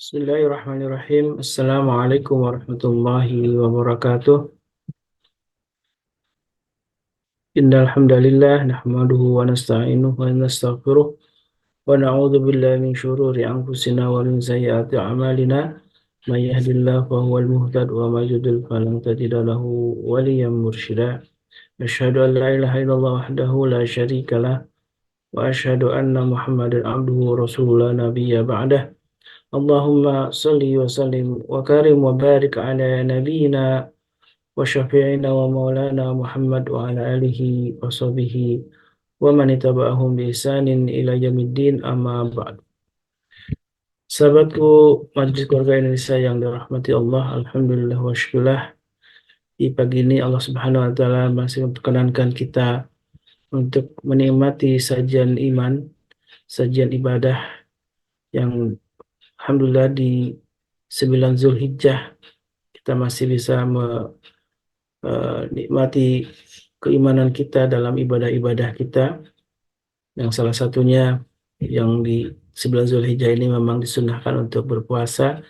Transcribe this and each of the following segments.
Bismillahirrahmanirrahim. Assalamualaikum warahmatullahi wabarakatuh. Innal hamdalillah nahmaduhu wa nasta'inuhu wa nastaghfiruh wa na'udzu billahi min syururi anfusina wa min sayyiati a'malina. May yahdihillahu fahuwal muhtad wa may yudlil falan tajida lahu waliyyan mursyida. Asyhadu an la ilaha illallah wahdahu la syarika lah wa asyhadu anna Muhammadan abduhu wa rasuluhu la nabiyya ba'dah. Allahumma salli wa sallim wa karim wa barik ala nabiyyina wa syafi'ina wa maulana Muhammad wa ala alihi wa sahbihi wa man itaba'ahum bi ihsanin ila yaumiddin amma ba'd. Sahabatku Majelis Keluarga Indonesia yang dirahmati Allah, alhamdulillah wa syukurlah di pagi ini Allah Subhanahu wa taala masih memperkenankan kita untuk menikmati sajian iman, sajian ibadah yang alhamdulillah di 9 Zulhijjah kita masih bisa menikmati keimanan kita dalam ibadah-ibadah kita, yang salah satunya yang di 9 Zulhijjah ini memang disunahkan untuk berpuasa,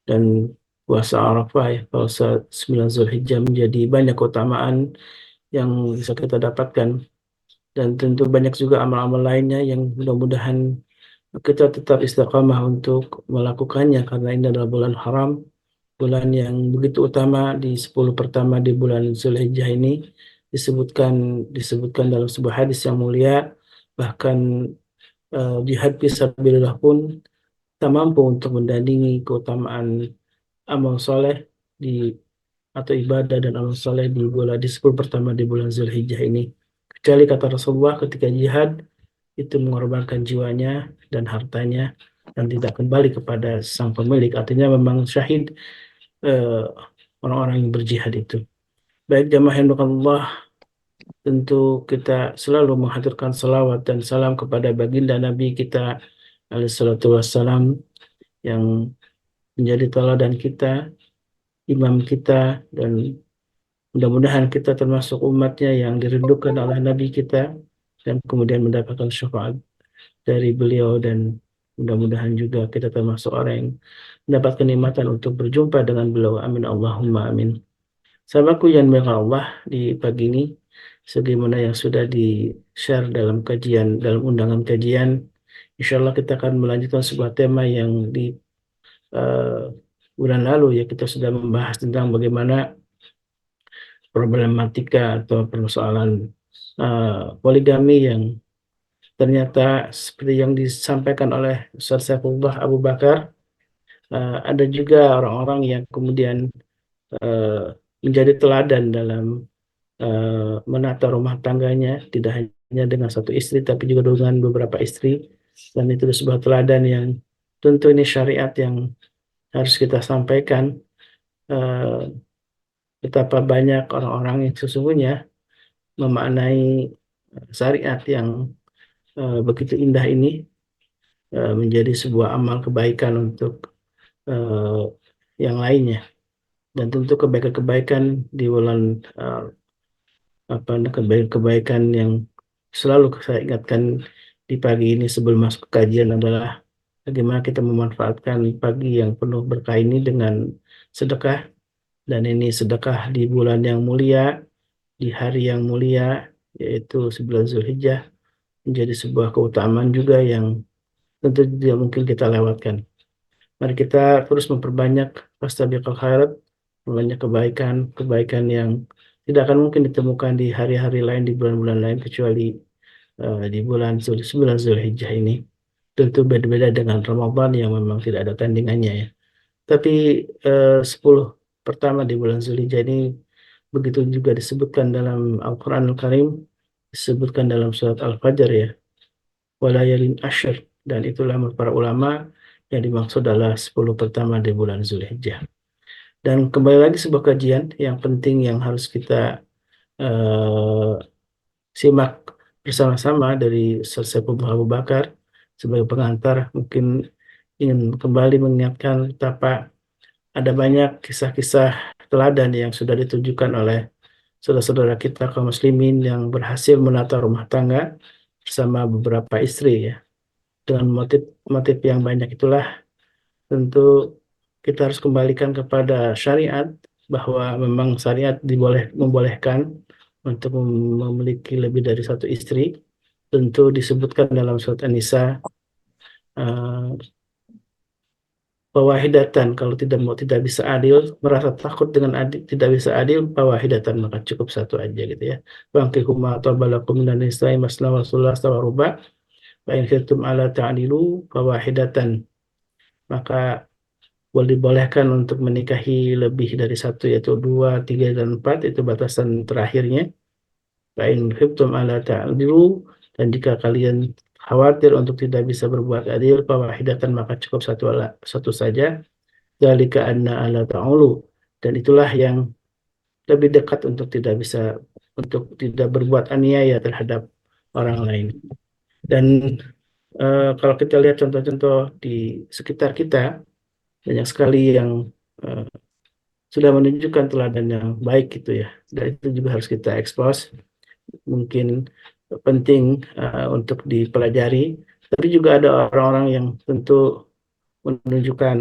dan puasa Arafah ya, puasa 9 Zulhijjah menjadi banyak keutamaan yang bisa kita dapatkan, dan tentu banyak juga amal-amal lainnya yang mudah-mudahan kita tetap istiqamah untuk melakukannya, karena ini adalah bulan haram, bulan yang begitu utama. Di 10 pertama di bulan Zulhijjah ini disebutkan disebutkan dalam sebuah hadis yang mulia, bahkan jihad fisabilillah pun tak mampu untuk mendandingi keutamaan amal soleh di atau ibadah dan amal soleh di 10 pertama di bulan Zulhijjah ini. Kecuali kata Rasulullah, ketika jihad itu mengorbankan jiwanya dan hartanya dan tidak kembali kepada sang pemilik. Artinya memang syahid eh, orang-orang yang berjihad itu. Baik jamaah yang dirahmati Allah, tentu kita selalu menghaturkan salawat dan salam kepada baginda Nabi kita alaihi salatu wassalam, yang menjadi teladan kita, imam kita, dan mudah-mudahan kita termasuk umatnya yang dirindukan oleh Nabi kita dan kemudian mendapatkan syafaat dari beliau, dan mudah-mudahan juga kita termasuk orang yang mendapat kenikmatan untuk berjumpa dengan beliau. Amin Allahumma amin. Sahabatku yang dimuliakan Allah, di pagi ini sebagaimana yang sudah di-share dalam kajian, dalam undangan kajian, insya Allah kita akan melanjutkan sebuah tema yang di eh, bulan lalu ya kita sudah membahas tentang bagaimana problematika atau persoalan poligami, yang ternyata seperti yang disampaikan oleh Ustaz Saifullah Abu Bakar, ada juga orang-orang yang kemudian eh, menjadi teladan dalam menata rumah tangganya, tidak hanya dengan satu istri tapi juga dengan beberapa istri, dan itu sebuah teladan yang tentu ini syariat yang harus kita sampaikan. eh, Betapa banyak orang-orang yang sesungguhnya memaknai syariat yang begitu indah ini menjadi sebuah amal kebaikan untuk eh, yang lainnya, dan tentu kebaikan-kebaikan di bulan kebaikan-kebaikan yang selalu saya ingatkan di pagi ini sebelum masuk ke kajian adalah bagaimana kita memanfaatkan pagi yang penuh berkah ini dengan sedekah, dan ini sedekah di bulan yang mulia, di hari yang mulia, yaitu 9 Zulhijjah, menjadi sebuah keutamaan juga yang tentu tidak mungkin kita lewatkan. Mari kita terus memperbanyak fastabiqul khairat, memperbanyak kebaikan yang tidak akan mungkin ditemukan di hari-hari lain, di bulan-bulan lain, kecuali di bulan 9 Zulhijjah ini. Tentu berbeda dengan Ramadan yang memang tidak ada tandingannya ya. Tapi 10 pertama di bulan Zulhijjah ini begitu juga disebutkan dalam Al-Quran Al-Karim, disebutkan dalam surat Al-Fajr ya, walayalin asyr, dan itulah menurut para ulama yang dimaksud adalah 10 pertama di bulan Zulhijjah. Dan kembali lagi sebuah kajian yang penting yang harus kita eh, simak bersama-sama dari Ustaz Saifullah Abu Bakar sebagai pengantar, mungkin ingin kembali mengingatkan betapa ada banyak kisah-kisah teladan yang sudah ditujukan oleh saudara-saudara kita kaum muslimin yang berhasil menata rumah tangga bersama beberapa istri ya. Dengan motif-motif yang banyak itulah tentu kita harus kembalikan kepada syariat, bahwa memang syariat membolehkan untuk memiliki lebih dari satu istri. Tentu disebutkan dalam surat An-Nisa, eh, fawahidatan, kalau tidak bisa adil, merasa takut dengan tidak bisa adil, fawahidatan, maka cukup satu aja gitu ya. Fankihu ma taba lakum minan nisa'i masna wa thulatha wa ruba' fa in khiftum alla ta'dilu fawahidatan. Maka boleh dibolehkan untuk menikahi lebih dari satu, yaitu dua, tiga, dan empat, itu batasan terakhirnya. Fa in khiftum alla ta'dilu, dan jika kalian khawatir untuk tidak bisa berbuat adil, fawahidatan, maka cukup satu saja. Dzalika anna alla ta'ulu, dan itulah yang lebih dekat untuk tidak berbuat aniaya terhadap orang lain. Dan kalau kita lihat contoh-contoh di sekitar kita, banyak sekali yang eh, sudah menunjukkan teladan yang baik gitu ya. Dan itu juga harus kita expose. Mungkin penting untuk dipelajari. Tapi juga ada orang-orang yang tentu menunjukkan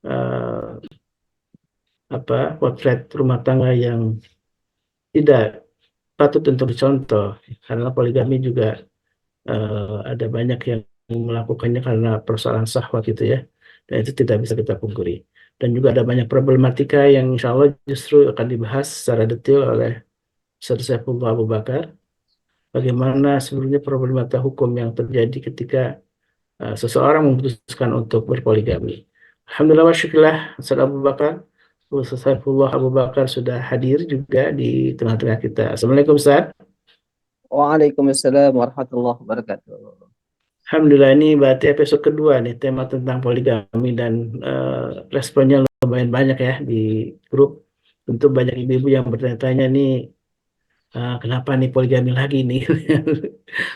eh, potret rumah tangga yang tidak patut untuk dicontoh, karena poligami juga ada banyak yang melakukannya karena persoalan syahwat gitu ya, dan itu tidak bisa kita pungkiri. Dan juga ada banyak problematika yang insya Allah justru akan dibahas secara detail oleh Ustaz Saifullah Abu Bakar, bagaimana sebenarnya problematika hukum yang terjadi ketika seseorang memutuskan untuk berpoligami. Alhamdulillah wa syukurillah, Ustaz Abu Bakar, Ustaz Saifullah Abu Bakar sudah hadir juga di tengah-tengah kita. Assalamualaikum Ustaz. Waalaikumsalam warahmatullahi wabarakatuh. Alhamdulillah, ini berarti episode kedua nih, tema tentang poligami, dan responnya lumayan banyak ya di grup. Tentu banyak ibu-ibu yang bertanya-tanya nih, kenapa nih poligami lagi nih?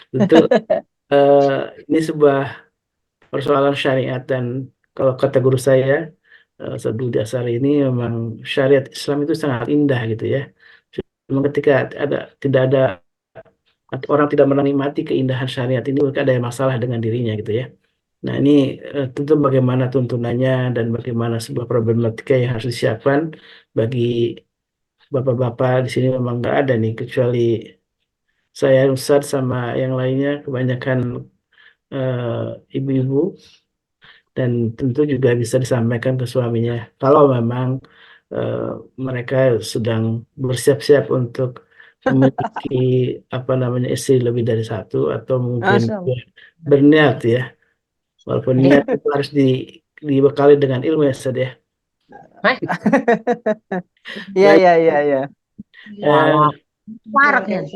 Tentu eh, ini sebuah persoalan syariat, dan kalau kata guru saya, Sadul Dasar, ini memang syariat Islam itu sangat indah gitu ya. Cuma ketika tidak ada atau orang tidak menikmati keindahan syariat ini, maka ada masalah dengan dirinya gitu ya. Nah, ini tentu bagaimana tuntunannya dan bagaimana sebuah problematika yang harus disiapkan bagi bapak-bapak di sini. Memang nggak ada nih, kecuali saya, Ustadz, sama yang lainnya, kebanyakan ibu-ibu, dan tentu juga bisa disampaikan ke suaminya kalau memang eh, mereka sedang bersiap-siap untuk memiliki istri lebih dari satu, atau mungkin Masya Allah. berniat ya. Walaupun niat Iya. itu harus dibekali dengan ilmu ya, Ustaz ya. Iya, Baik, iya, iya, iya. eh, Warak ya.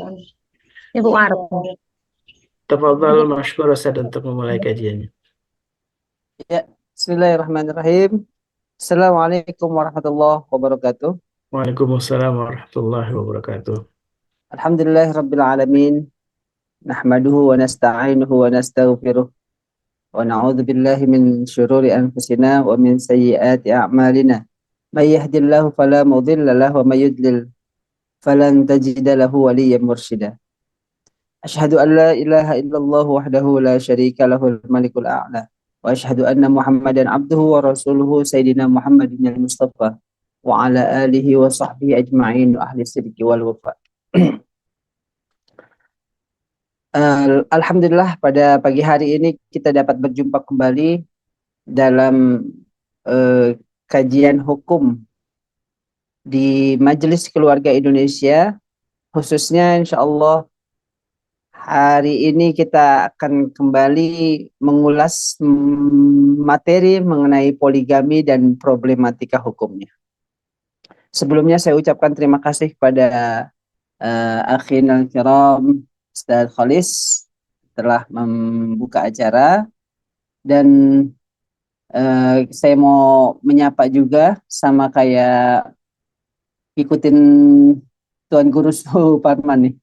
Ibu warak. tafadhal masykur Ustaz untuk memulai kajiannya. Ya, Bismillahirrahmanirrahim. Assalamualaikum warahmatullahi wabarakatuh. Waalaikumsalam warahmatullahi wabarakatuh. Alhamdulillahirabbil alamin. Nahmaduhu wa nasta'inuhu wa nastaghfiruh wa na'udzu billahi min syururi anfusina wa min sayyiati a'malina. May yahdihillahu fala mudilla lahu wa may yudlil falan tajida lahu waliyyan mursyida. Asyhadu an la ilaha illallah wahdahu la syarika lahul malikul a'la. Wa asyhadu anna Muhammadan abduhu wa rasuluhu sayyidina Muhammadin al-Mustafa wa ala alihi wa sahbihi ajma'in wa ahli sidqi wal wafa. Alhamdulillah, pada pagi hari ini kita dapat berjumpa kembali dalam kajian hukum di Majelis Keluarga Indonesia, khususnya insya Allah hari ini kita akan kembali mengulas materi mengenai poligami dan problematika hukumnya. Sebelumnya saya ucapkan terima kasih kepada akhina al-kiram Ustaz Khalis telah membuka acara, dan saya mau menyapa juga sama kayak ikutin Tuan Guru Suparman nih,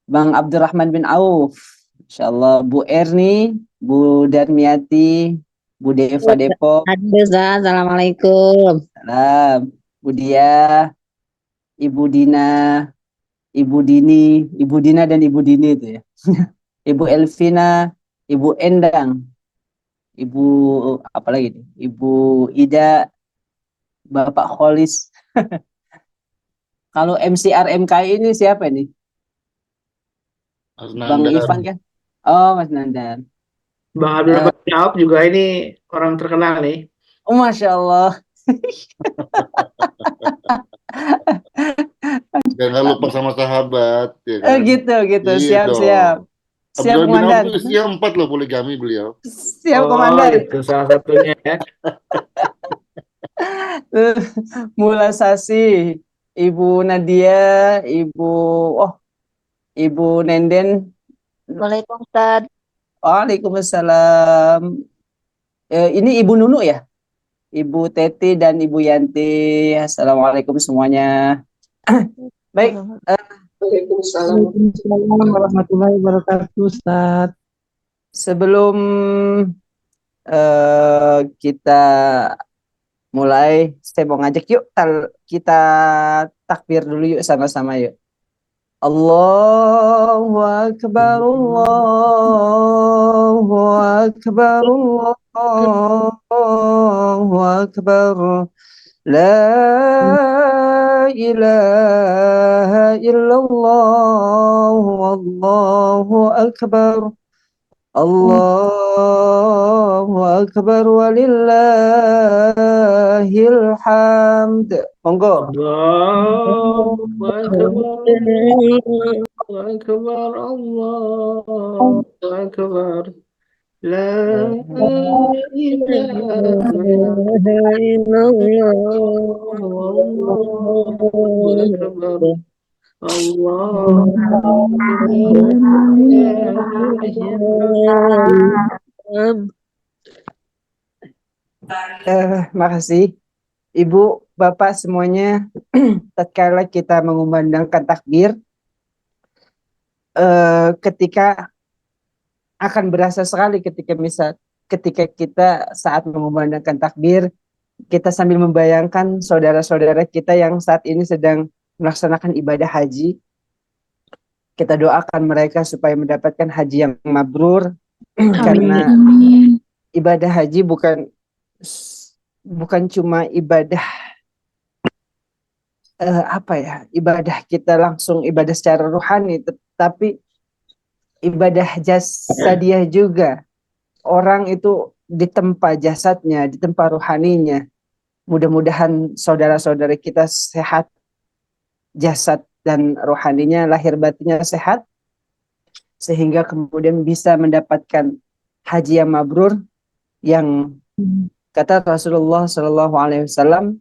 Bang Abdurrahman bin Auf, insyaallah, Bu Erni, Bu Darmiati, Bu Deva Depok, Aduh, Ustaz. Assalamualaikum. salam, Bu Dia, Ibu Dina, Ibu Dini, Ibu Dina dan Ibu Dini itu ya. Ibu Elvina, Ibu Endang, Ibu apa lagi nih? Ibu Ida, Bapak Kholis. Kalau MC RMKI ini siapa nih? Mas Bang Nandar. Ivan kan? Oh, Mas Nandan. Bang Eh, Abdurrahman bin Auf juga ini orang terkenal nih. oh, Masya Allah. Jangan lupa sama sahabat, ya kan? Gitu, gitu. Iya Siap, dong. siap. Siap, Abdurrahman bin Auf Komandan. itu istri empat loh poligami beliau. Siap, Oh, Komandan. itu salah satunya ya. Mula Sasi, Ibu Nadia, Ibu, oh, Ibu Nenden. Waalaikumsalam, Ustaz. Waalaikumsalam. Ini Ibu Nunu ya? Ibu Teti dan Ibu Yanti. Assalamualaikum semuanya. Baik, Waalaikumsalam warahmatullahi wabarakatuh, Ustaz. sebelum kita mulai, saya mau ngajak yuk kita takbir dulu yuk sama-sama yuk. Allahu Akbar, Allahu Akbar, Allahu Akbar. La ilaha illallah, Allahu Akbar. Allahu Akbar walillahil hamd. Monggo. Allahu Akbar, Allahu Akbar, Allahu Akbar. La ilaha illallah, Allahu Akbar. Allahu Makasih Ibu, Bapak semuanya. Tatkala kita mengumandangkan takbir, ketika akan berasa sekali ketika kita saat mengumandangkan takbir, kita sambil membayangkan saudara-saudara kita yang saat ini sedang melaksanakan ibadah haji. Kita doakan mereka supaya mendapatkan haji yang mabrur. Karena ibadah haji bukan cuma ibadah ibadah kita langsung ibadah secara rohani, tetapi ibadah jasadiah juga. Orang itu ditempa jasadnya, ditempa rohaninya. Mudah-mudahan saudara-saudara kita sehat, jasad dan rohaninya, lahir batinnya sehat, sehingga kemudian bisa mendapatkan haji yang mabrur, yang kata Rasulullah SAW,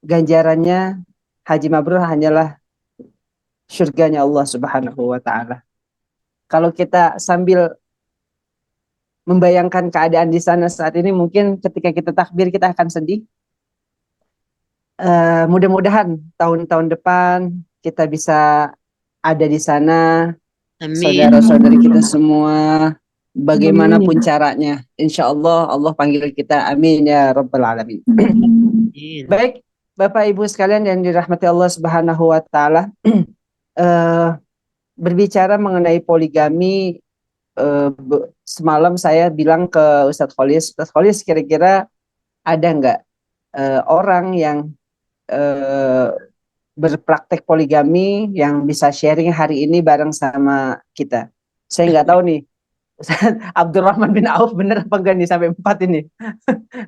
ganjarannya haji mabrur hanyalah surganya Allah Subhanahu wa Ta'ala. Kalau kita sambil membayangkan keadaan di sana saat ini, mungkin ketika kita takbir kita akan sedih. Mudah-mudahan tahun-tahun depan kita bisa ada di sana, saudara-saudari kita semua, bagaimanapun caranya. Insya Allah Allah panggil kita, amin ya rabbal alamin. Baik, Bapak Ibu sekalian yang dirahmati Allah Subhanahu wa Ta'ala, berbicara mengenai poligami, semalam saya bilang ke Ustadz Kholis, kira-kira ada nggak orang yang berpraktek poligami yang bisa sharing hari ini bareng sama kita? Saya nggak tahu nih, Abdurrahman bin Auf bener apa enggak nih sampai 4 ini?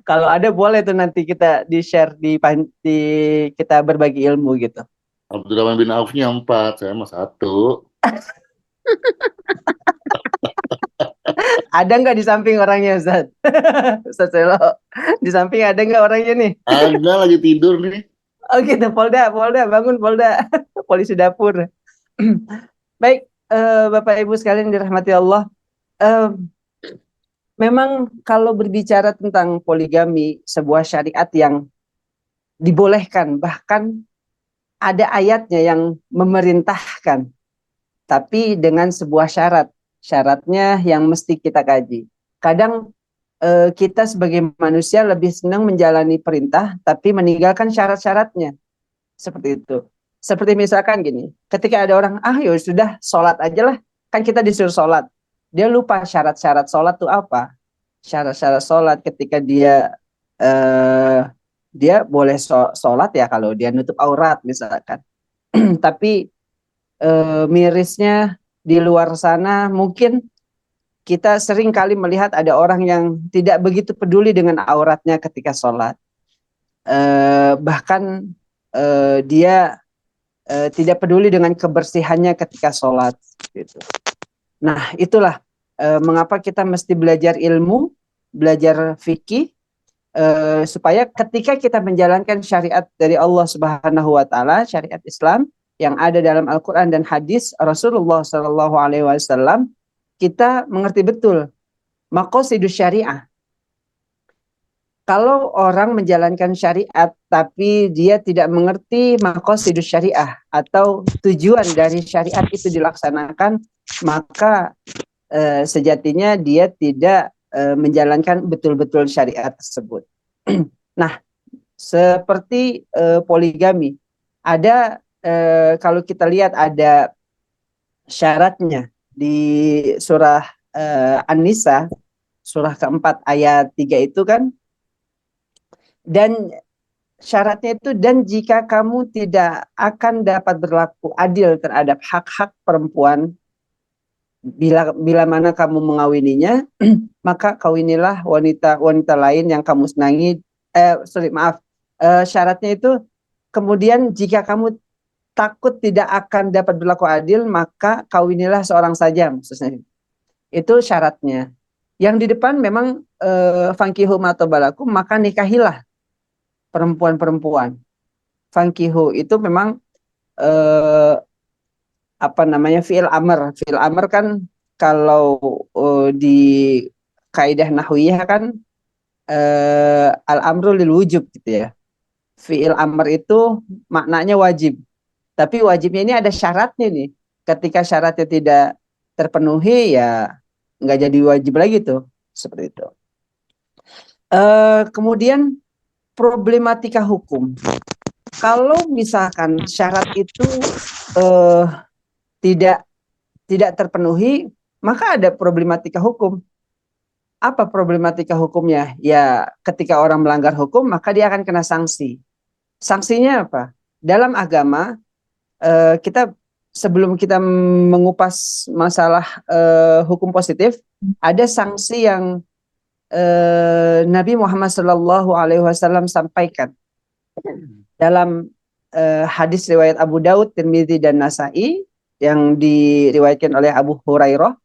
Kalau ada boleh tuh nanti kita di-share kita berbagi ilmu gitu. Abdurrahman bin Auf-nya 4, saya mah 1. Ada nggak di samping orangnya, Ustaz? Ustaz Selo, di samping ada nggak orangnya nih? Ada lagi tidur nih. Oh gitu, Polda, bangun Polda, polisi dapur. Baik, Bapak Ibu sekalian dirahmati Allah. Memang kalau berbicara tentang poligami, sebuah syariat yang dibolehkan, bahkan ada ayatnya yang memerintahkan, tapi dengan sebuah syarat. Syaratnya yang mesti kita kaji. Kadang kita sebagai manusia lebih senang menjalani perintah, tapi meninggalkan syarat-syaratnya. Seperti itu. Seperti misalkan gini, ketika ada orang, ya sudah sholat aja lah. Kan kita disuruh sholat. dia lupa syarat-syarat sholat itu apa. Syarat-syarat sholat ketika dia boleh sholat ya kalau dia nutup aurat misalkan. Tapi mirisnya di luar sana mungkin kita sering kali melihat ada orang yang tidak begitu peduli dengan auratnya ketika sholat. Bahkan dia tidak peduli dengan kebersihannya ketika sholat. Gitu. Nah, itulah mengapa kita mesti belajar ilmu, belajar fikih, supaya ketika kita menjalankan syariat dari Allah Subhanahu wa taala, syariat Islam yang ada dalam Al-Qur'an dan hadis Rasulullah Shallallahu alaihi wasallam, kita mengerti betul maqasidus syariah. Kalau orang menjalankan syariat tapi dia tidak mengerti maqasidus syariah atau tujuan dari syariat itu dilaksanakan, maka sejatinya dia tidak menjalankan betul-betul syariat tersebut. Nah, seperti poligami, ada kalau kita lihat ada syaratnya di surah An-Nisa, surah keempat ayat 3 itu kan, dan syaratnya itu, dan jika kamu tidak akan dapat berlaku adil terhadap hak-hak perempuan bila mana kamu mengawininya, maka kawinilah wanita lain yang kamu senangi. Syaratnya itu kemudian jika kamu takut tidak akan dapat berlaku adil, maka kawinilah seorang saja, maksudnya. Itu syaratnya. Yang di depan memang fankihu ma tabalakum, maka nikahilah perempuan-perempuan. Fankihu itu memang fi'il amr. Fi'il amr kan kalau di kaidah nahwiyah kan al-amru lil wujub gitu ya. Fi'il amr itu maknanya wajib. Tapi wajibnya ini ada syaratnya nih. Ketika syaratnya tidak terpenuhi ya nggak jadi wajib lagi tuh. Seperti itu. Kemudian problematika hukum. Kalau misalkan syarat itu tidak terpenuhi, maka ada problematika hukum. Apa problematika hukumnya? Ya, ketika orang melanggar hukum, maka dia akan kena sanksi. Sanksinya apa? Dalam agama, kita sebelum kita mengupas masalah hukum positif, ada sanksi yang Nabi Muhammad SAW sampaikan dalam hadis riwayat Abu Daud, Tirmidzi dan Nasai yang diriwayatkan oleh Abu Hurairah.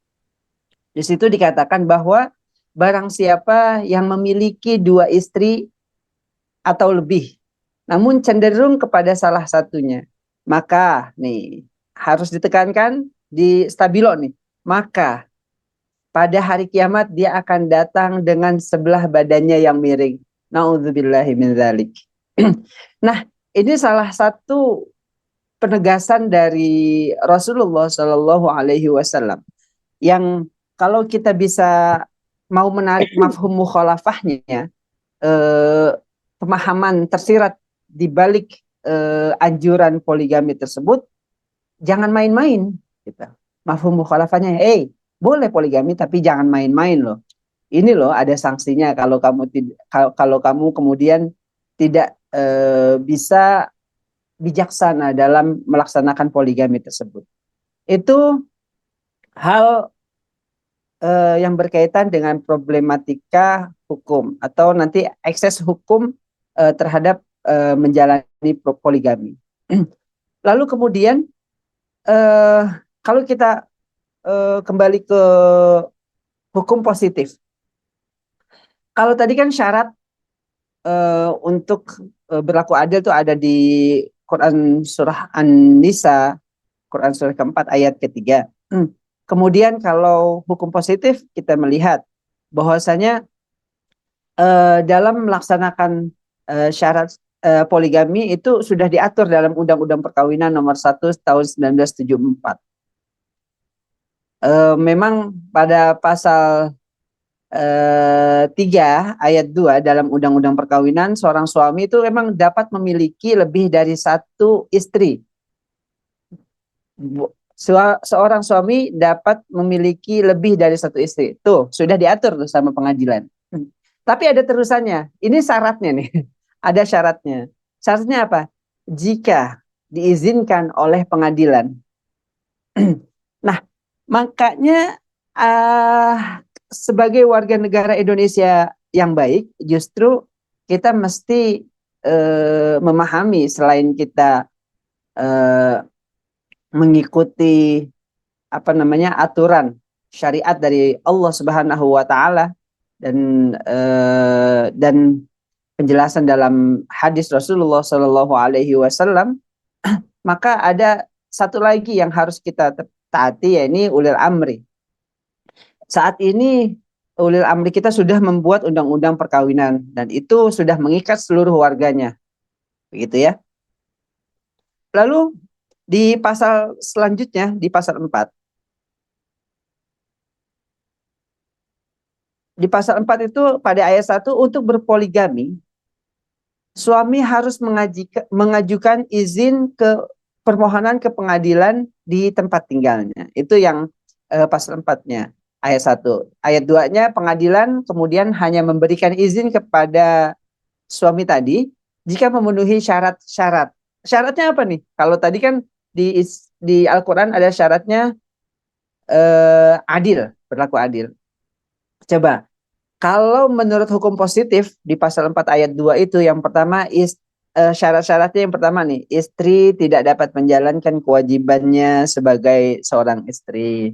Di situ dikatakan bahwa barang siapa yang memiliki 2 istri atau lebih, namun cenderung kepada salah satunya, maka nih harus ditekankan di stabilo nih, maka pada hari kiamat dia akan datang dengan sebelah badannya yang miring. Nauzubillahi min dzalik. Nah, ini salah satu penegasan dari Rasulullah Shallallahu alaihi wasallam yang kalau kita bisa mau menarik mafhum mukhalafahnya, pemahaman tersirat di balik anjuran poligami tersebut, jangan main-main gitu. Mafhum mukhalafahnya, boleh poligami tapi jangan main-main loh. Ini loh ada sanksinya kalau kamu kemudian tidak bisa bijaksana dalam melaksanakan poligami tersebut. Itu hal yang berkaitan dengan problematika hukum atau nanti ekses hukum terhadap menjalani poligami. Lalu kemudian kalau kita kembali ke hukum positif, kalau tadi kan syarat untuk berlaku adil itu ada di Quran surah An-Nisa, Quran surah keempat ayat ketiga. Kemudian kalau hukum positif kita melihat bahwasanya dalam melaksanakan syarat poligami itu sudah diatur dalam Undang-Undang Perkawinan nomor 1 tahun 1974. Memang pada pasal 3 ayat 2 dalam Undang-Undang Perkawinan, seorang suami itu memang dapat memiliki lebih dari 1 istri. seorang suami dapat memiliki lebih dari satu istri. Tuh, sudah diatur tuh sama pengadilan. Tapi ada terusannya. Ini syaratnya nih. Ada syaratnya. Syaratnya apa? Jika diizinkan oleh pengadilan. Nah, makanya sebagai warga negara Indonesia yang baik, justru kita mesti memahami selain kita mengikuti aturan syariat dari Allah Subhanahu wa taala dan penjelasan dalam hadis Rasulullah Shallallahu alaihi wasallam, maka ada satu lagi yang harus kita taati, yaitu ulil amri. Saat ini ulil amri kita sudah membuat undang-undang perkawinan dan itu sudah mengikat seluruh warganya. Begitu ya. Lalu di pasal selanjutnya, di pasal 4. Di pasal 4 itu pada ayat 1, untuk berpoligami, suami harus mengajukan izin permohonan ke pengadilan di tempat tinggalnya. Itu yang pasal 4-nya, ayat 1. Ayat 2-nya, pengadilan kemudian hanya memberikan izin kepada suami tadi jika memenuhi syarat-syarat. Syaratnya apa nih? Kalau tadi kan di Al-Quran ada syaratnya adil, berlaku adil. Coba, kalau menurut hukum positif di pasal 4 ayat 2 itu, yang pertama syarat-syaratnya yang pertama nih, istri tidak dapat menjalankan kewajibannya sebagai seorang istri.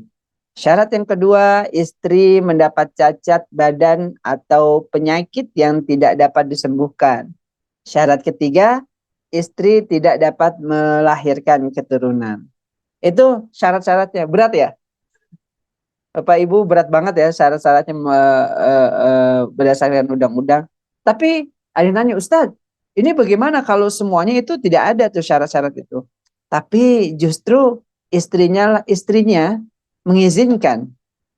Syarat yang kedua, istri mendapat cacat badan atau penyakit yang tidak dapat disembuhkan. Syarat ketiga, istri tidak dapat melahirkan keturunan. Itu syarat-syaratnya. Berat ya? Bapak Ibu, berat banget ya syarat-syaratnya berdasarkan undang-undang. Tapi ada yang nanya, Ustadz, ini bagaimana kalau semuanya itu tidak ada tuh syarat-syarat itu? Tapi justru istrinya mengizinkan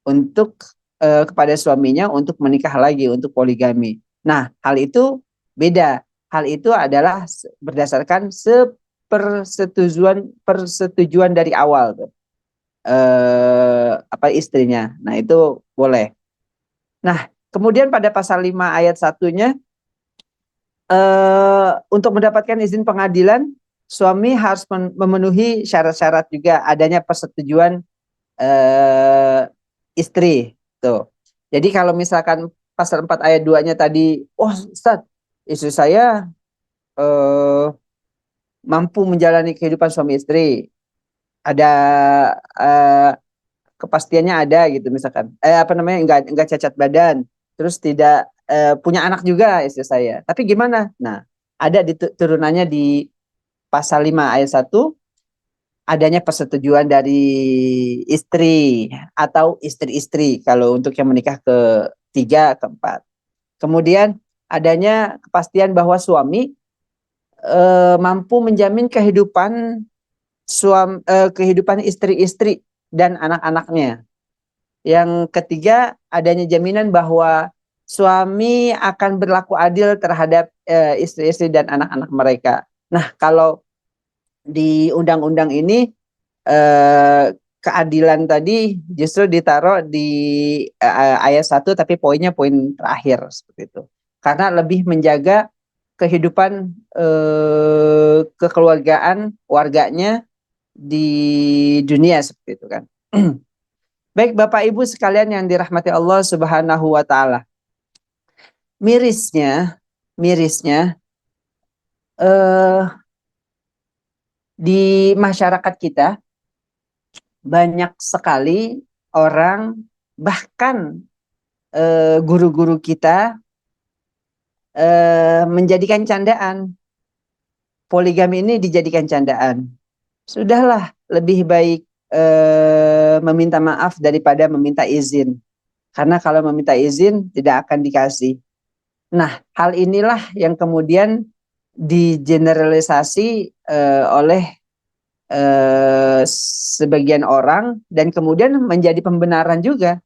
untuk kepada suaminya untuk menikah lagi, untuk poligami. Nah, hal itu beda. Hal itu adalah berdasarkan persetujuan dari awal tuh. Istrinya. Nah, itu boleh. Nah, kemudian pada pasal 5 ayat 1-nya, untuk mendapatkan izin pengadilan, suami harus memenuhi syarat-syarat juga, adanya persetujuan istri. Tuh. Jadi kalau misalkan pasal 4 ayat 2-nya tadi, Ustaz, istri saya mampu menjalani kehidupan suami istri, ada kepastiannya ada gitu, misalkan enggak cacat badan, terus tidak punya anak juga istri saya, tapi gimana? Nah, ada di turunannya di pasal 5 ayat 1, adanya persetujuan dari istri atau istri-istri kalau untuk yang menikah ke-3, ke-4. Kemudian adanya kepastian bahwa suami mampu menjamin kehidupan istri-istri dan anak-anaknya. Yang ketiga, adanya jaminan bahwa suami akan berlaku adil terhadap istri-istri dan anak-anak mereka. Nah, kalau di undang-undang ini keadilan tadi justru ditaruh di ayat 1, tapi poinnya poin terakhir seperti itu. Karena lebih menjaga kehidupan kekeluargaan warganya di dunia seperti itu kan. Baik Bapak Ibu sekalian yang dirahmati Allah Subhanahu wa taala. Mirisnya di masyarakat kita banyak sekali orang, bahkan guru-guru kita menjadikan candaan. Poligami ini dijadikan candaan. Sudahlah, lebih baik meminta maaf daripada meminta izin. Karena kalau meminta izin tidak akan dikasih. Nah, hal inilah yang kemudian digeneralisasi oleh sebagian orang dan kemudian menjadi pembenaran juga.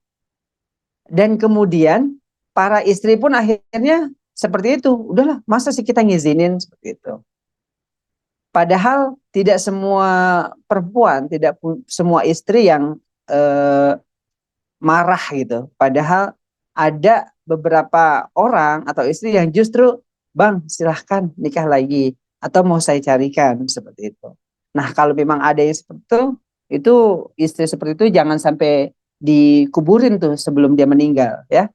Dan kemudian para istri pun akhirnya seperti itu. Udahlah, masa sih kita ngizinin seperti itu. Padahal tidak semua perempuan, semua istri yang marah gitu. Padahal ada beberapa orang atau istri yang justru, Bang, silahkan nikah lagi atau mau saya carikan seperti itu. Nah, kalau memang ada yang seperti itu istri seperti itu jangan sampai dikuburin tuh sebelum dia meninggal ya.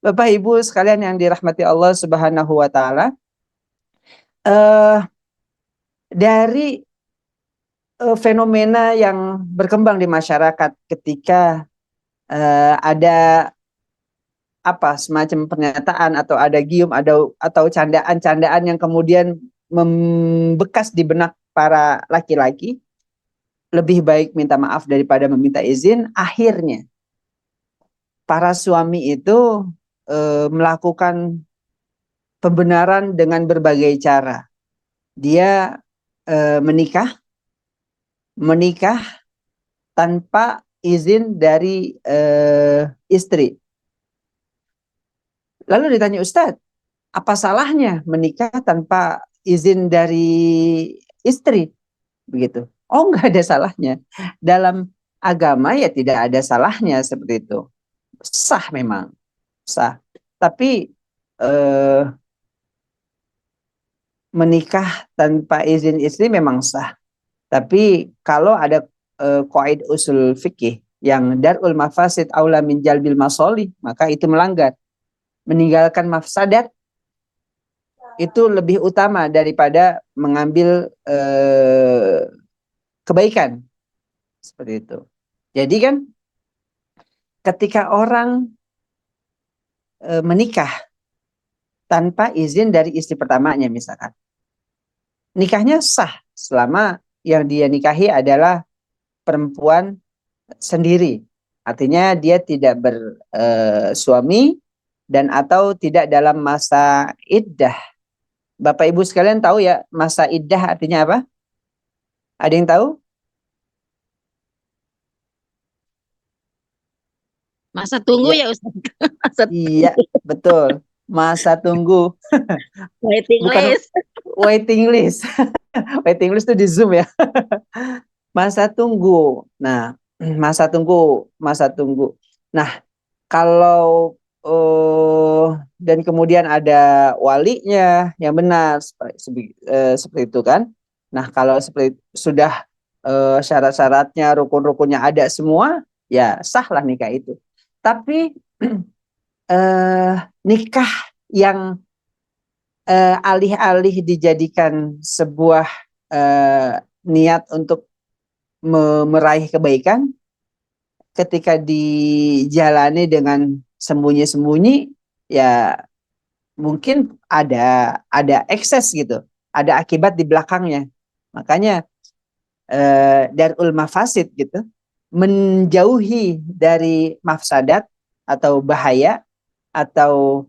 Bapak Ibu sekalian yang dirahmati Allah Subhanahu wa taala, eh dari fenomena yang berkembang di masyarakat ketika ada apa semacam pernyataan atau ada gium atau candaan-candaan yang kemudian membekas di benak para laki-laki, lebih baik minta maaf daripada meminta izin. Akhirnya para suami itu melakukan pembenaran dengan berbagai cara. Dia menikah tanpa izin dari istri. Lalu ditanya, Ustadz, apa salahnya menikah tanpa izin dari istri? Begitu. Oh, nggak ada salahnya. Dalam agama ya tidak ada salahnya seperti itu. Sah memang, sah. Tapi menikah tanpa izin istri memang sah. Tapi kalau ada qaid usul fikih yang darul mafasid aula min jalbil masolih, maka itu melanggar. Meninggalkan mafsadat itu lebih utama daripada mengambil kebaikan. Seperti itu. Jadi kan ketika orang menikah tanpa izin dari istri pertamanya misalkan, nikahnya sah selama yang dia nikahi adalah perempuan sendiri. Artinya dia tidak bersuami dan atau tidak dalam masa iddah. Bapak Ibu sekalian tahu ya masa iddah artinya apa? Ada yang tahu? Masa tunggu Ya, ya Ustaz. Masa iya, betul. Masa tunggu, waiting bukan list. waiting list. Waiting list itu di Zoom ya. Masa tunggu. Nah, masa tunggu. Nah, kalau dan kemudian ada walinya yang benar seperti itu kan. Nah, kalau seperti sudah syarat-syaratnya, rukun-rukunnya ada semua, ya sahlah nikah itu. Tapi nikah yang alih-alih dijadikan sebuah niat untuk meraih kebaikan, ketika dijalani dengan sembunyi-sembunyi, ya mungkin ada ekses gitu, ada akibat di belakangnya. Makanya darul mafasid gitu, menjauhi dari mafsadat atau bahaya atau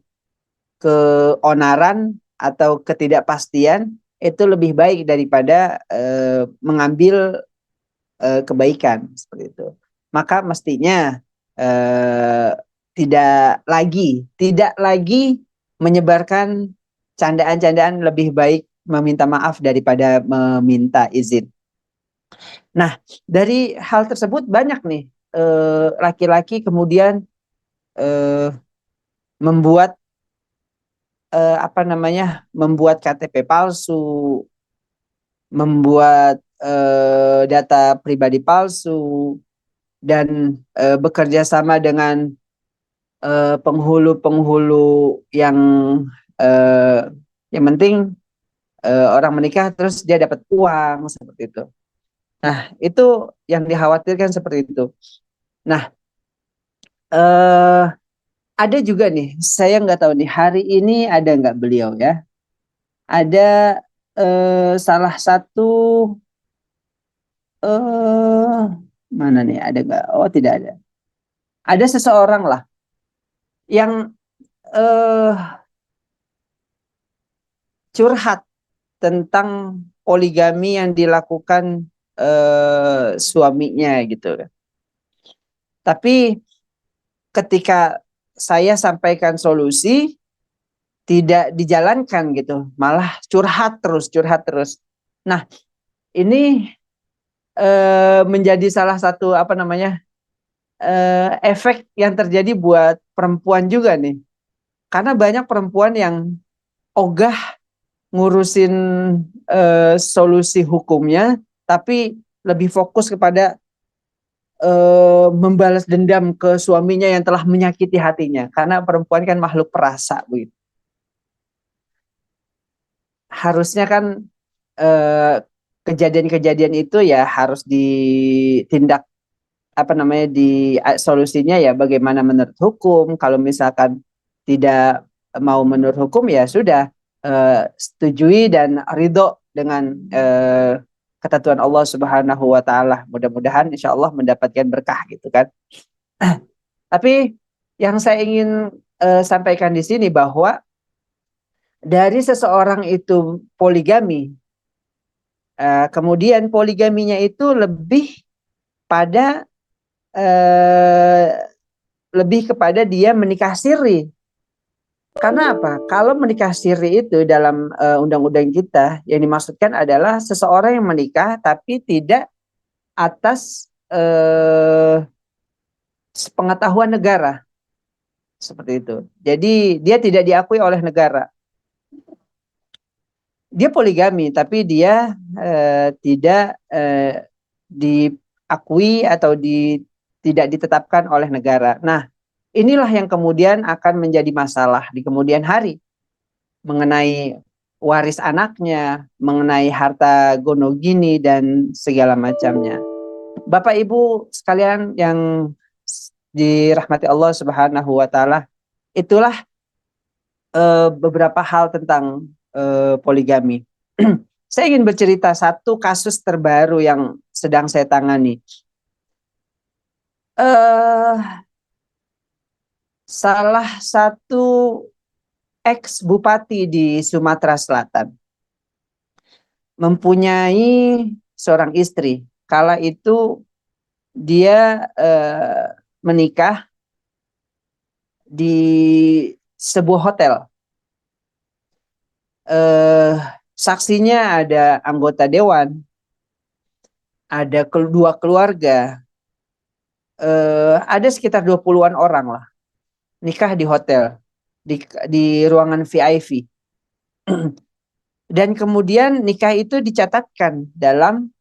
keonaran atau ketidakpastian itu lebih baik daripada mengambil kebaikan seperti itu. Maka mestinya tidak lagi menyebarkan candaan-candaan, lebih baik meminta maaf daripada meminta izin. Nah, dari hal tersebut banyak nih laki-laki kemudian membuat membuat KTP palsu, membuat data pribadi palsu, dan bekerja sama dengan penghulu-penghulu yang penting orang menikah terus dia dapat uang seperti itu. Nah, itu yang dikhawatirkan seperti itu. Nah, ada juga nih, saya nggak tahu nih hari ini ada nggak beliau ya. Ada salah satu mana nih, ada nggak? Oh, tidak ada. Ada seseorang lah yang curhat tentang poligami yang dilakukan suaminya gitu. Tapi ketika saya sampaikan solusi, tidak dijalankan gitu, malah curhat terus, curhat terus. Nah, ini menjadi salah satu efek yang terjadi buat perempuan juga nih, karena banyak perempuan yang ogah ngurusin solusi hukumnya, tapi lebih fokus kepada membalas dendam ke suaminya yang telah menyakiti hatinya, karena perempuan kan makhluk perasa begitu. Harusnya kan kejadian-kejadian itu ya harus ditindak di solusinya ya bagaimana menurut hukum. Kalau misalkan tidak mau menurut hukum ya sudah, setujui dan ridho dengan ketentuan Allah Subhanahu wa taala. Mudah-mudahan insya Allah mendapatkan berkah gitu kan. Tapi yang saya ingin sampaikan di sini bahwa dari seseorang itu poligami, kemudian poligaminya itu pada lebih kepada dia menikah siri. Karena apa? Kalau menikah siri itu dalam undang-undang kita yang dimaksudkan adalah seseorang yang menikah tapi tidak atas pengetahuan negara, seperti itu. Jadi dia tidak diakui oleh negara. Dia poligami tapi dia tidak diakui atau tidak ditetapkan oleh negara. Nah, inilah yang kemudian akan menjadi masalah di kemudian hari mengenai waris anaknya, mengenai harta gonogini dan segala macamnya. Bapak Ibu sekalian yang dirahmati Allah Subhanahu wa taala, itulah beberapa hal tentang poligami. Saya ingin bercerita satu kasus terbaru yang sedang saya tangani. Salah satu ex bupati di Sumatera Selatan mempunyai seorang istri. Kala itu dia menikah di sebuah hotel. Saksinya ada anggota dewan, ada kedua keluarga, ada sekitar 20-an orang lah nikah di hotel, di ruangan VIP. Dan kemudian nikah itu dicatatkan dalam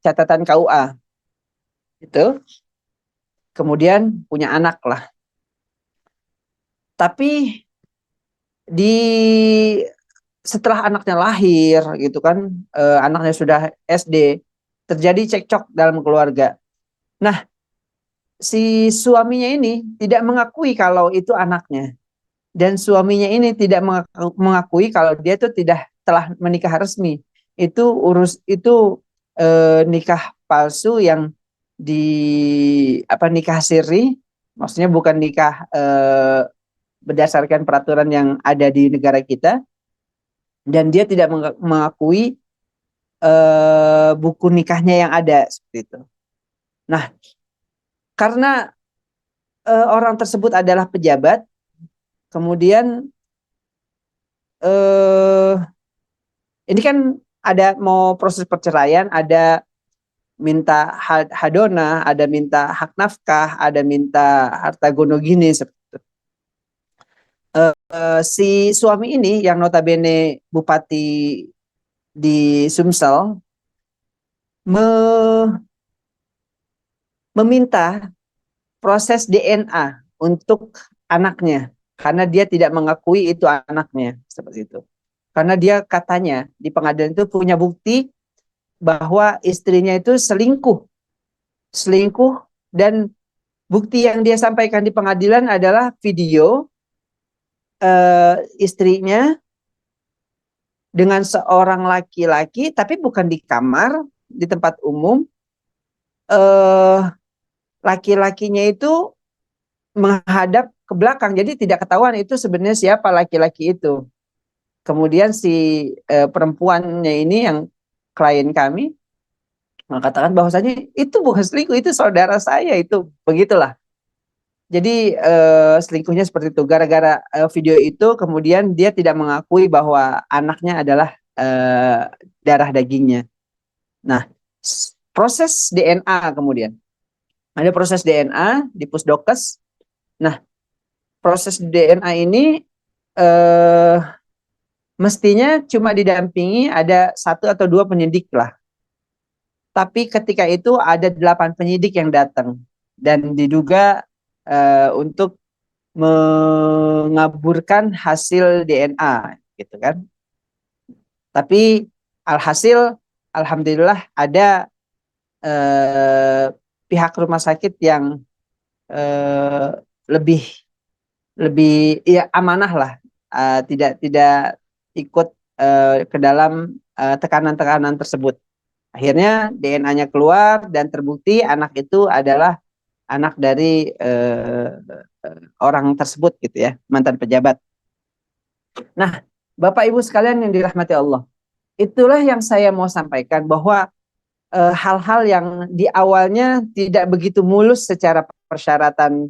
catatan KUA. Itu. Kemudian punya anak lah. Tapi setelah anaknya lahir gitu kan, anaknya sudah SD, terjadi cekcok dalam keluarga. Nah, si suaminya ini tidak mengakui kalau itu anaknya, dan suaminya ini tidak mengakui kalau dia itu tidak telah menikah resmi. Itu nikah palsu yang nikah siri, maksudnya bukan nikah berdasarkan peraturan yang ada di negara kita, dan dia tidak mengakui buku nikahnya yang ada seperti itu. Nah, karena orang tersebut adalah pejabat, kemudian ini kan ada mau proses perceraian, ada minta hadona, ada minta hak nafkah, ada minta harta gonogini seperti itu. Si suami ini yang notabene bupati di Sumsel meminta proses DNA untuk anaknya karena dia tidak mengakui itu anaknya, seperti itu. Karena dia katanya di pengadilan itu punya bukti bahwa istrinya itu selingkuh, dan bukti yang dia sampaikan di pengadilan adalah video istrinya dengan seorang laki-laki, tapi bukan di kamar, di tempat umum. Laki-lakinya itu menghadap ke belakang, jadi tidak ketahuan itu sebenarnya siapa laki-laki itu. Kemudian si perempuannya ini yang klien kami mengatakan bahwasanya itu bukan selingkuh, itu saudara saya, itu begitulah. Jadi selingkuhnya seperti itu. Gara-gara video itu kemudian dia tidak mengakui bahwa anaknya adalah darah dagingnya. Nah, proses DNA kemudian. Ada proses DNA di Pusdokes. Nah, proses DNA ini mestinya cuma didampingi ada 1 atau 2 penyidik lah. Tapi ketika itu ada 8 penyidik yang datang dan diduga untuk mengaburkan hasil DNA gitu kan. Tapi alhasil alhamdulillah ada pihak rumah sakit yang lebih ya amanah lah, tidak ikut ke dalam tekanan-tekanan tersebut. Akhirnya DNA-nya keluar dan terbukti anak itu adalah anak dari orang tersebut gitu ya, mantan pejabat. Nah, Bapak Ibu sekalian yang dirahmati Allah, itulah yang saya mau sampaikan bahwa hal-hal yang di awalnya tidak begitu mulus secara persyaratan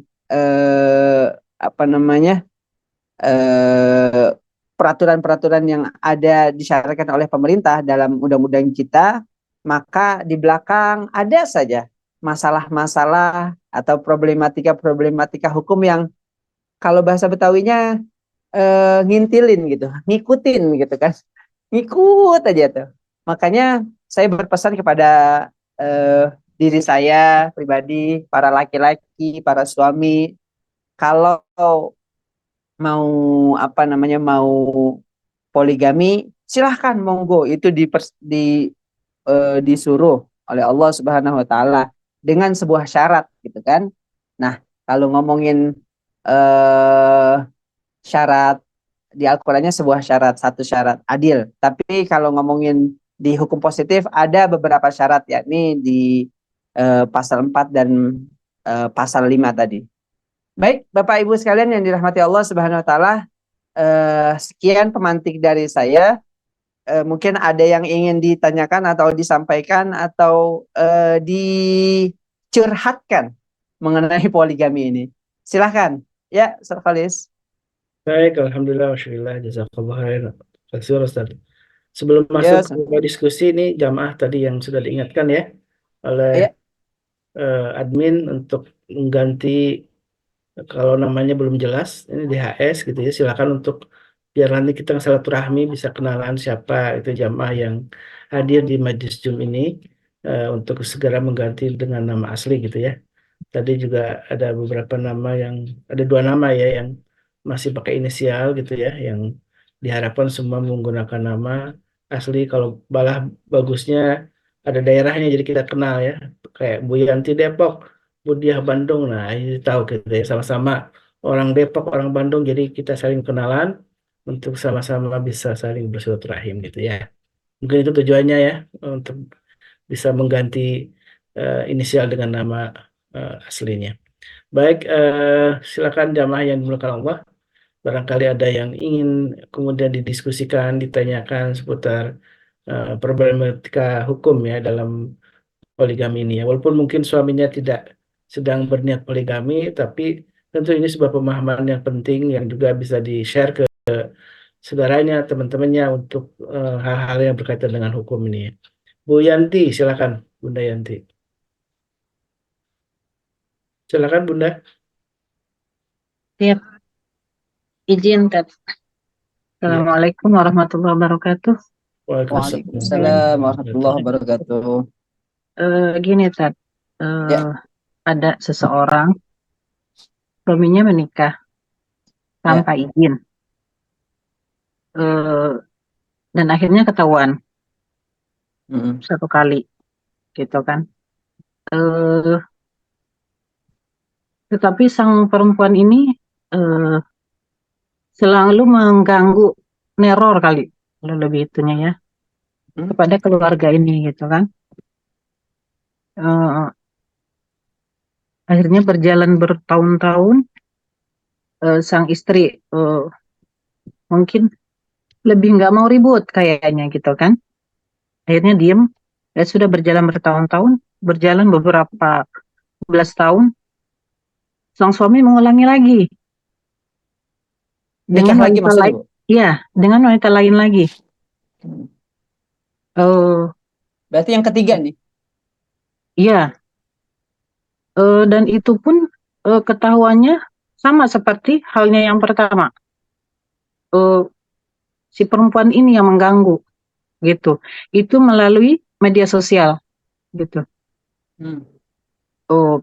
peraturan-peraturan yang ada disyaratkan oleh pemerintah dalam undang-undang kita, maka di belakang ada saja masalah-masalah atau problematika-problematika hukum yang kalau bahasa Betawinya ngintilin gitu, ngikutin gitu kan, ngikut aja tuh. Makanya saya berpesan kepada diri saya pribadi, para laki-laki, para suami, kalau mau mau poligami, silahkan monggo, itu disuruh oleh Allah Subhanahu Wa Taala dengan sebuah syarat gitu kan. Nah, kalau ngomongin syarat di Al-Qur'annya sebuah syarat, 1 syarat adil. Tapi kalau ngomongin di hukum positif ada beberapa syarat, yakni di pasal 4 dan pasal 5 tadi. Baik, Bapak Ibu sekalian yang dirahmati Allah Subhanahu Wa Taala, sekian pemantik dari saya. Mungkin ada yang ingin ditanyakan atau disampaikan atau dicurhatkan mengenai poligami ini. Silahkan, ya, Ustaz Khalis. Baik, alhamdulillah, wasyukurillah, jazakallah khairan. Terima Ustaz. Sebelum Ya, masuk ke diskusi ini, jamaah tadi yang sudah diingatkan ya oleh ya. admin untuk mengganti kalau namanya belum jelas, ini DHS gitu ya, silakan untuk biar nanti kita silaturahmi bisa kenalan siapa itu jamaah yang hadir di Majlis Jum ini untuk segera mengganti dengan nama asli gitu ya. Tadi juga ada beberapa nama ada 2 nama ya yang masih pakai inisial gitu ya, yang diharapkan semua menggunakan nama asli. Kalau balah bagusnya ada daerahnya jadi kita kenal ya, kayak Bu Yanti Depok, Bu Diah Bandung. Nah, ini tahu kita ya sama-sama orang Depok, orang Bandung, jadi kita saling kenalan untuk sama-sama bisa saling bersilaturahim gitu ya. Mungkin itu tujuannya ya, untuk bisa mengganti inisial dengan nama aslinya. Baik, silakan jamaah yang dimuliakan Allah. Barangkali ada yang ingin kemudian didiskusikan, ditanyakan seputar problematika hukum ya dalam poligami ini ya. Walaupun mungkin suaminya tidak sedang berniat poligami, tapi tentu ini sebuah pemahaman yang penting yang juga bisa di-share ke saudaranya, teman-temannya untuk hal-hal yang berkaitan dengan hukum ini. Bu Yanti, silakan, Bunda Yanti. Silakan, Bunda. Siap. Izin, Tat. Assalamualaikum warahmatullahi wabarakatuh. Waalaikumsalam warahmatullahi wabarakatuh. Gini, Tat. Ya. Ada seseorang, suaminya menikah tanpa izin. Dan akhirnya ketahuan 1 kali, gitu kan. Tetapi sang perempuan ini selalu mengganggu, neror kali, kalau lebih itunya ya, kepada keluarga ini gitu kan. Akhirnya berjalan bertahun-tahun, sang istri mungkin lebih nggak mau ribut kayaknya gitu kan. Akhirnya diem. Sudah berjalan bertahun-tahun, berjalan beberapa belas tahun, sang suami mengulangi lagi Nikah dengan lagi wanita maksudnya, lain. Bu? Iya, dengan wanita lain lagi. Hmm. Oh, Berarti yang ketiga nih. iya. Dan itu pun ketahuannya sama seperti halnya yang pertama. Eh, si perempuan ini yang mengganggu gitu. Itu melalui media sosial gitu. Hmm.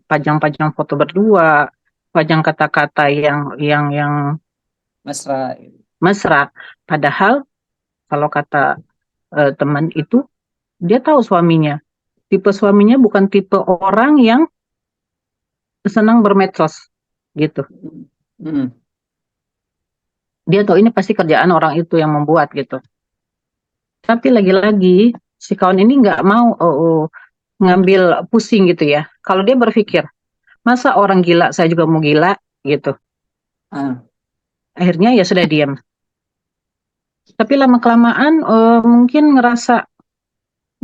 Pajang-pajang foto berdua, pajang kata-kata yang Mesra. mesra. Padahal kalau kata teman itu, dia tahu suaminya. Tipe suaminya bukan tipe orang yang senang bermedsos gitu. Hmm. Dia tahu ini pasti kerjaan orang itu yang membuat gitu. Tapi lagi-lagi si kawan ini nggak mau ngambil pusing gitu ya. Kalau dia berpikir, masa orang gila saya juga mau gila gitu. Ah. Akhirnya ya sudah diam. Tapi lama-kelamaan mungkin ngerasa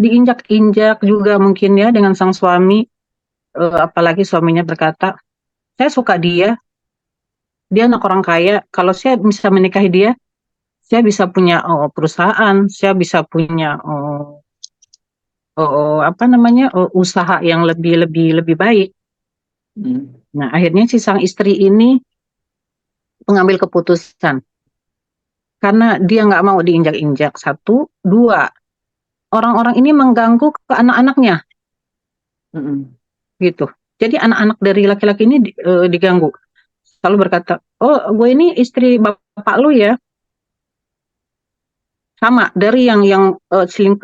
diinjak-injak juga mungkin ya dengan sang suami. Apalagi suaminya berkata, saya suka dia anak orang kaya. Kalau saya bisa menikahi dia, saya bisa punya perusahaan, saya bisa punya apa namanya usaha yang lebih lebih lebih baik. Hmm. Nah, akhirnya si sang istri ini mengambil keputusan karena dia nggak mau diinjak-injak. Satu, dua, orang-orang ini mengganggu ke anak-anaknya Hmm. gitu. Jadi anak-anak dari laki-laki ini diganggu. Selalu berkata, oh gue ini istri bapak lu ya. Sama dari yang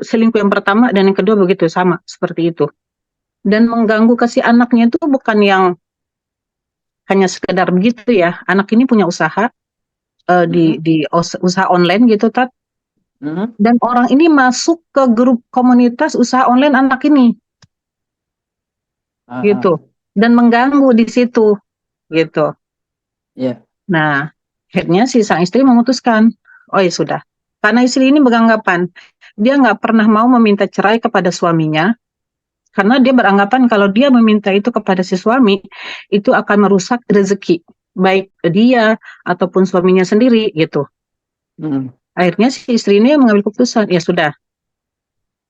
selingkuh yang pertama dan yang kedua begitu sama seperti itu. Dan mengganggu ke si anaknya itu bukan yang hanya sekedar begitu ya. Anak ini punya usaha di usaha online gitu, Tat. Hmm. Dan orang ini masuk ke grup komunitas usaha online anak ini Ah, gitu. ah. Dan mengganggu di situ gitu. Iya. Nah, akhirnya si sang istri memutuskan, oh ya sudah. Karena istri ini beranggapan dia nggak pernah mau meminta cerai kepada suaminya, karena dia beranggapan kalau dia meminta itu kepada si suami, itu akan merusak rezeki, baik dia ataupun suaminya sendiri gitu. Hmm. Akhirnya si istri ini mengambil keputusan, ya sudah,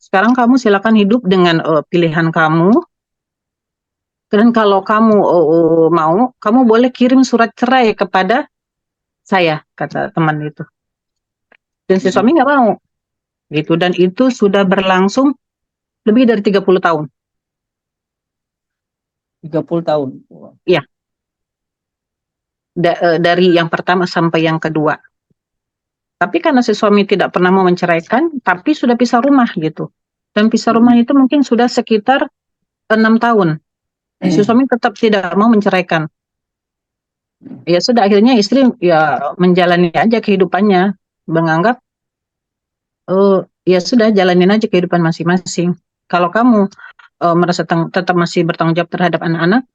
sekarang kamu silakan hidup dengan pilihan kamu, dan kalau kamu mau, kamu boleh kirim surat cerai kepada saya, kata teman itu. Dan si Hmm. suami nggak mau, gitu. Dan itu sudah berlangsung lebih dari 30 tahun. 30 tahun. Wah. Iya, dari yang pertama sampai yang kedua. Tapi karena si suami tidak pernah mau menceraikan, tapi sudah pisah rumah gitu. Dan pisah rumah Hmm. itu mungkin sudah sekitar 6 tahun. Si suami tetap tidak mau menceraikan. Ya sudah, akhirnya istri ya menjalani aja kehidupannya. Menganggap, ya sudah jalanin aja kehidupan masing-masing. Kalau kamu merasa tetap masih bertanggung jawab terhadap anak-anak,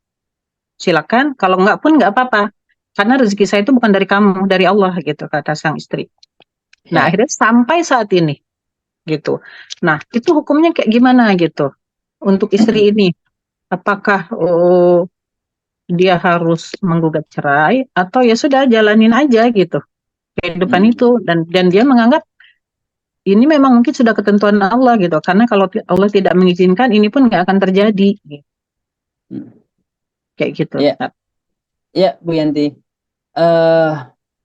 silakan. Kalau enggak pun enggak apa-apa. Karena rezeki saya itu bukan dari kamu, dari Allah gitu, kata sang istri. Nah, Ya. akhirnya sampai saat ini gitu. Nah, itu hukumnya kayak gimana gitu untuk istri ini? Apakah dia harus menggugat cerai atau ya sudah jalanin aja gitu kehidupan Hmm. itu, dan dia menganggap ini memang mungkin sudah ketentuan Allah gitu, karena kalau Allah tidak mengizinkan ini pun nggak akan terjadi gitu. Hmm. Kayak gitu. Ya, ya Bu Yanti.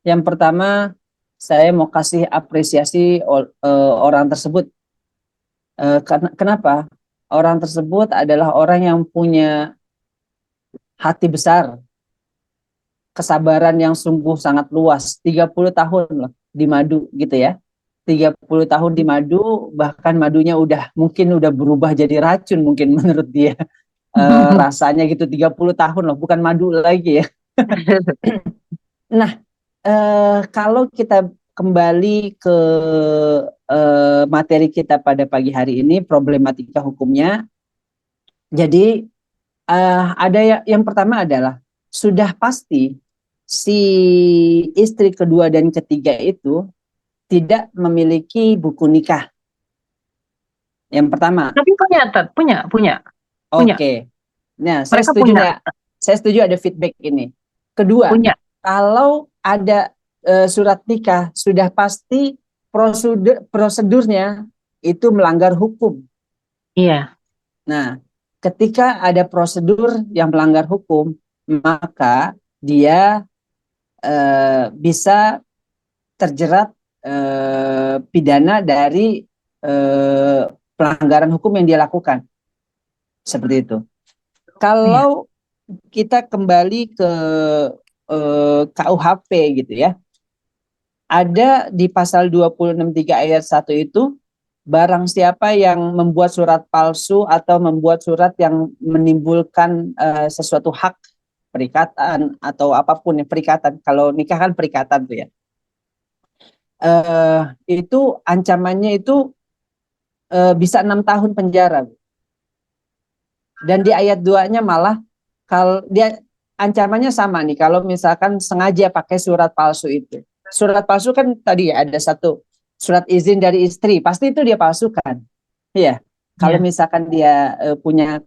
Yang pertama saya mau kasih apresiasi orang tersebut. Karena kenapa? Orang tersebut adalah orang yang punya hati besar, kesabaran yang sungguh sangat luas. 30 tahun loh di madu gitu ya. 30 tahun di madu, bahkan madunya mungkin udah berubah jadi racun mungkin menurut dia. Rasanya gitu 30 tahun loh, bukan madu lagi ya. Nah, kalau kita kembali ke materi kita pada pagi hari ini, problematika hukumnya. Jadi ada yang pertama adalah sudah pasti si istri kedua dan ketiga itu tidak memiliki buku nikah. Yang pertama. Tapi punya, Tat, punya. Oke. Nah, saya Mereka setuju punya. nggak? Saya setuju ada feedback ini. Kedua, Punya. kalau ada surat nikah, sudah pasti prosedurnya itu melanggar hukum. Iya. Nah, ketika ada prosedur yang melanggar hukum, maka dia bisa terjerat pidana dari pelanggaran hukum yang dia lakukan. Seperti itu. Kalau kita kembali ke KUHP gitu ya, ada di pasal 263 ayat 1 itu, barang siapa yang membuat surat palsu atau membuat surat yang menimbulkan sesuatu hak perikatan atau apapun ya, perikatan, kalau nikah kan perikatan tuh ya, itu ancamannya itu bisa 6 tahun penjara. Dan di ayat 2-nya malah kalau dia ancamannya sama nih, kalau misalkan sengaja pakai surat palsu itu. Surat palsu kan tadi ya ada satu surat izin dari istri, pasti itu dia palsukan. Iya. Kalau misalkan dia punya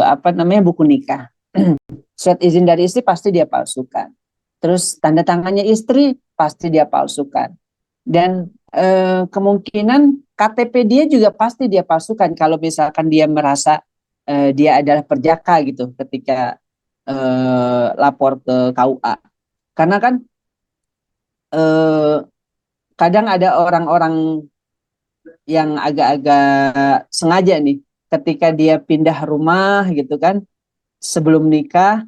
apa namanya buku nikah. Surat izin dari istri pasti dia palsukan. Terus tanda tangannya istri pasti dia palsukan. Dan kemungkinan KTP dia juga pasti dia palsukan kalau misalkan dia merasa dia adalah perjaka gitu ketika lapor ke KUA. Karena kan kadang ada orang-orang yang agak-agak sengaja nih ketika dia pindah rumah gitu kan, sebelum nikah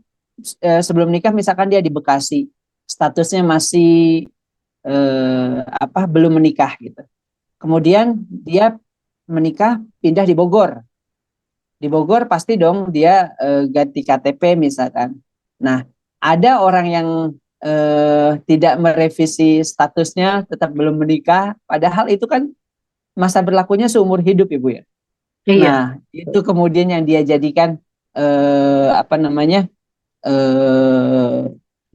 misalkan dia di Bekasi, statusnya masih belum menikah gitu. Kemudian dia menikah pindah di Bogor. Di Bogor pasti dong dia ganti KTP misalkan. Nah, ada orang yang tidak merevisi statusnya, tetap belum menikah, padahal itu kan masa berlakunya seumur hidup Ibu ya. Iya. Nah, itu kemudian yang dia jadikan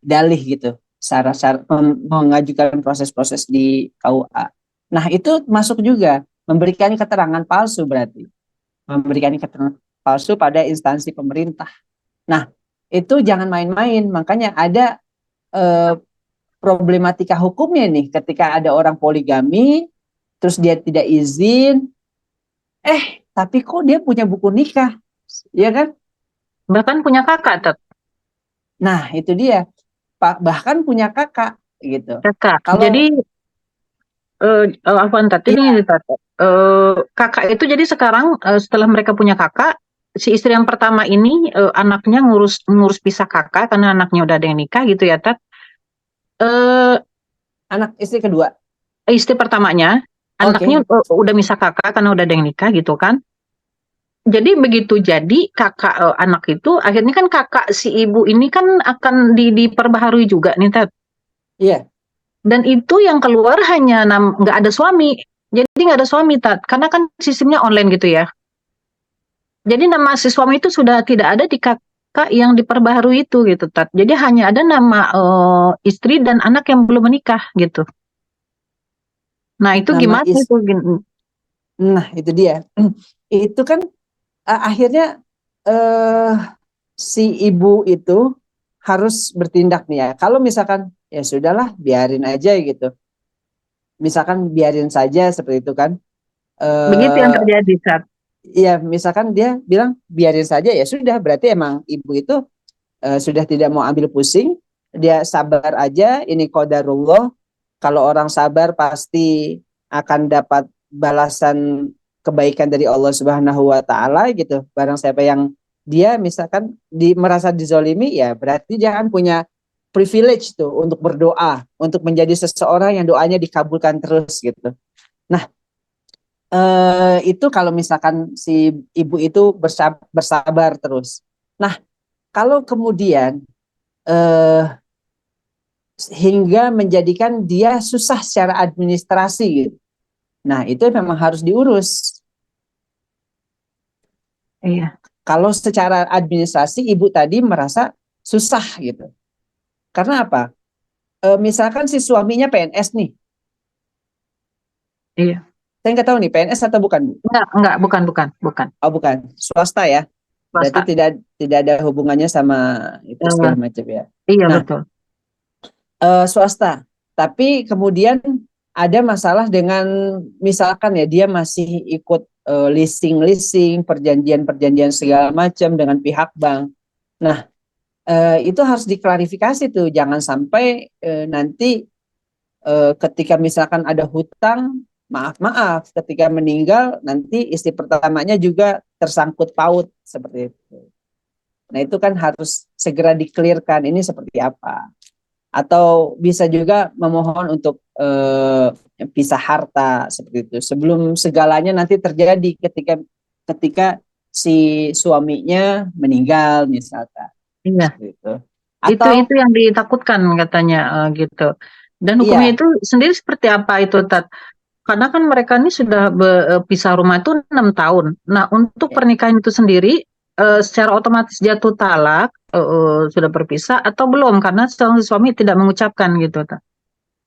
dalih gitu, syarat mengajukan proses-proses di KUA. Nah, itu masuk juga memberikan keterangan palsu, berarti memberikan keterangan palsu pada instansi pemerintah. Nah, itu jangan main-main. Makanya ada problematika hukumnya nih ketika ada orang poligami terus dia tidak izin, tapi kok dia punya buku nikah, ya kan? Bahkan punya kakak, Tat. Nah, itu dia. Bahkan punya kakak gitu. Kakak. Kalau Jadi Afwan, Tat, ini Tat. Kakak itu jadi sekarang setelah mereka punya kakak, si istri yang pertama ini anaknya ngurus pisah kakak karena anaknya udah ada yang nikah gitu ya, Tat. anak istri kedua. Istri pertamanya anaknya udah misah kakak karena udah ada yang nikah gitu kan. Jadi begitu jadi kakak anak itu akhirnya kan kakak si ibu ini kan akan diperbaharui juga nih, Tat. Iya. Dan itu yang keluar hanya nggak ada suami. Jadi nggak ada suami, Tat. Karena kan sistemnya online gitu ya. Jadi nama si suami itu sudah tidak ada di kakak yang diperbaharui itu gitu, Tat. Jadi hanya ada nama istri dan anak yang belum menikah gitu. Nah itu Nama gimana itu? Nah itu dia. Itu kan akhirnya si ibu itu harus bertindak nih ya. Kalau misalkan ya sudahlah biarin aja gitu. Misalkan biarin saja seperti itu kan. Begitu yang terjadi, Tat. Ya misalkan dia bilang biarin saja, ya sudah, berarti emang ibu itu sudah tidak mau ambil pusing, dia sabar aja, ini qadarullah. Kalau orang sabar pasti akan dapat balasan kebaikan dari Allah Subhanahu wa taala gitu. Barang siapa yang dia misalkan merasa dizolimi, ya berarti jangan punya privilege tuh untuk berdoa, untuk menjadi seseorang yang doanya dikabulkan terus gitu. Nah, itu kalau misalkan si ibu itu bersabar terus. Nah, kalau kemudian hingga menjadikan dia susah secara administrasi gitu. Nah, itu memang harus diurus. Iya. Kalau secara administrasi ibu tadi merasa susah gitu. Karena apa? Misalkan si suaminya PNS nih. Iya. Saya nggak tahu nih PNS atau bukan, Bu? Enggak, bukan. Oh, bukan. Swasta ya. berarti Swasta. tidak ada hubungannya sama itu Eh, segala macam ya. iya Nah, betul. Swasta. Tapi kemudian ada masalah dengan misalkan ya dia masih ikut leasing, perjanjian-perjanjian segala macam dengan pihak bank. Nah, itu harus diklarifikasi tuh, jangan sampai nanti ketika misalkan ada hutang, maaf ketika meninggal nanti istri pertamanya juga tersangkut paut seperti itu. Nah, itu kan harus segera dikelirkan ini seperti apa. Atau bisa juga memohon untuk pisah harta seperti itu. Sebelum segalanya nanti terjadi ketika si suaminya meninggal misalkan. Iya. Seperti itu. Itu Atau yang ditakutkan katanya gitu. Dan hukumnya iya, itu sendiri seperti apa itu, Tat? Karena kan mereka ini sudah pisah rumah itu 6 tahun. Nah, untuk ya, pernikahan itu sendiri secara otomatis jatuh talak, sudah berpisah atau belum? Karena sang suami tidak mengucapkan gitu, Tat.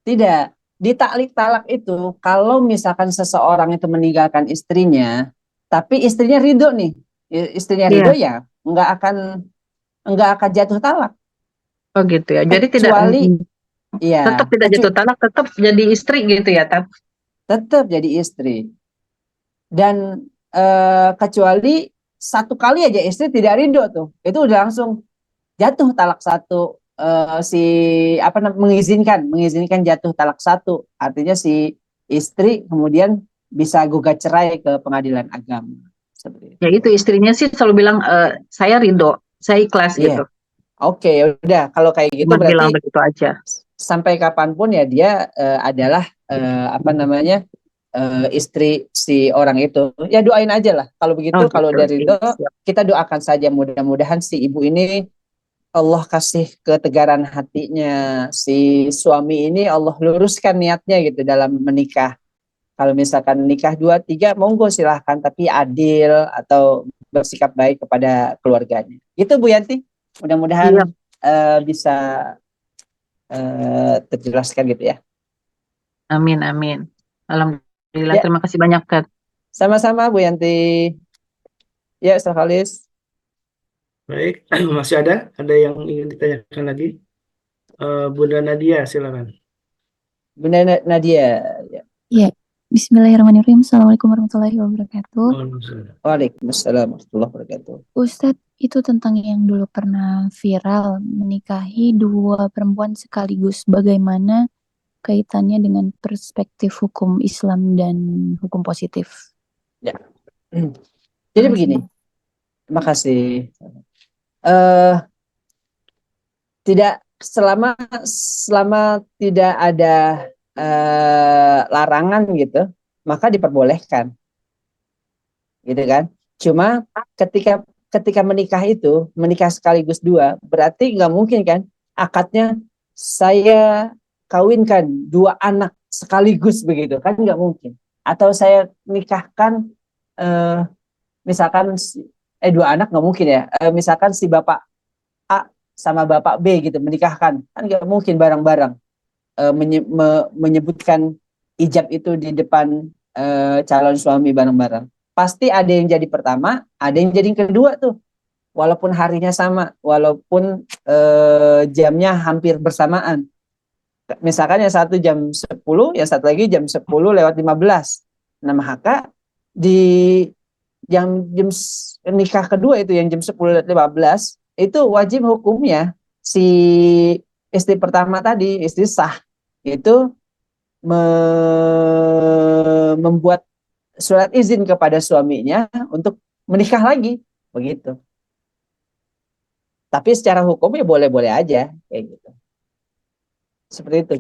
tidak. Di taklik talak itu kalau misalkan seseorang itu meninggalkan istrinya, tapi istrinya ridho nih, istrinya ridho Iya. ya nggak akan jatuh talak. Oh gitu ya. Jadi tidak Kecuali tetap ya tidak jatuh talak, tetap jadi istri gitu ya, Tat. tetap jadi istri. Dan kecuali satu kali aja istri tidak ridho tuh, itu udah langsung jatuh talak satu, si apa mengizinkan jatuh talak satu, artinya si istri kemudian bisa gugat cerai ke pengadilan agama seperti Ya itu. itu istrinya sih selalu bilang saya ridho, saya ikhlas Iya, gitu. oke, ya udah kalau kayak gitu Cuma berarti bilang begitu aja. sampai kapanpun ya dia adalah apa namanya istri si orang itu. Ya doain aja lah. Kalau begitu, Oh kalau gitu. dari Iya, itu siap. kita doakan saja mudah-mudahan si ibu ini Allah kasih ketegaran hatinya, si suami ini Allah luruskan niatnya gitu dalam menikah. Kalau misalkan nikah 2, 3, monggo silahkan, tapi adil atau bersikap baik kepada keluarganya. Gitu Bu Yanti. Iya, Mudah-mudahan bisa terjelaskan gitu ya. amin amin. Alhamdulillah, Ya, terima kasih banyak, Tat. sama-sama Bu Yanti. Ya, Ustaz Khalis. Baik, masih ada yang ingin ditanyakan lagi? Bunda Nadia, silakan. Bunda Nadia. Ya. Ya, Bismillahirrahmanirrahim. Assalamualaikum warahmatullahi wabarakatuh. Waalaikumsalam warahmatullahi wabarakatuh. Ustadz, itu tentang yang dulu pernah viral, menikahi dua perempuan sekaligus. Bagaimana kaitannya dengan perspektif hukum Islam dan hukum positif? Ya. Jadi begini, Makasih. terima kasih. Eh tidak selama tidak ada larangan gitu, maka diperbolehkan, gitu kan? Cuma ketika ketika menikah sekaligus dua, berarti nggak mungkin kan akadnya saya kawinkan dua anak sekaligus begitu kan nggak mungkin. Atau saya nikahkan eh, misalkan dua anak nggak mungkin ya. Misalkan si bapak A sama bapak B gitu menikahkan kan nggak mungkin bareng-bareng menyebutkan ijab itu di depan calon suami bareng-bareng. Pasti ada yang jadi pertama, ada yang jadi yang kedua tuh. Walaupun harinya sama, walaupun jamnya hampir bersamaan. Misalkan yang satu jam 10, yang satu lagi jam 10:15. Nah, maka di jam nikah kedua itu yang jam 10:15 itu wajib hukumnya si istri pertama tadi, istri sah itu membuat surat izin kepada suaminya untuk menikah lagi begitu. Tapi secara hukum ya boleh-boleh aja kayak gitu. Seperti itu.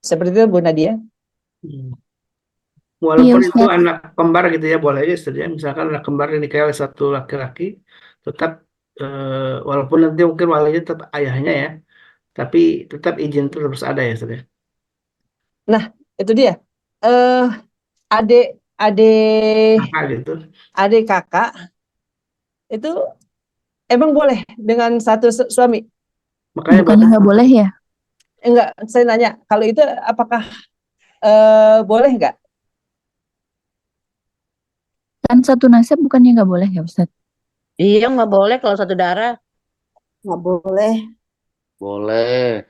Seperti itu Bu Nadia. Hmm. Iya, Walaupun itu Ustadz. anak kembar gitu ya, boleh aja istilahnya. Misalkan anak kembar dinikahi oleh satu laki-laki, tetap walaupun nanti mungkin walinya tetap ayahnya ya, tapi tetap izin itu harus ada ya, Ustaz ya. Nah, itu dia. Eh adik adik Nah, gitu. adik kakak itu emang boleh dengan satu suami? Makanya Bukannya nggak boleh ya? Enggak, saya nanya, kalau itu apakah boleh nggak? Kan satu nasab bukannya nggak boleh ya Ustadz? Iya, nggak boleh kalau satu darah. Nggak boleh. Boleh.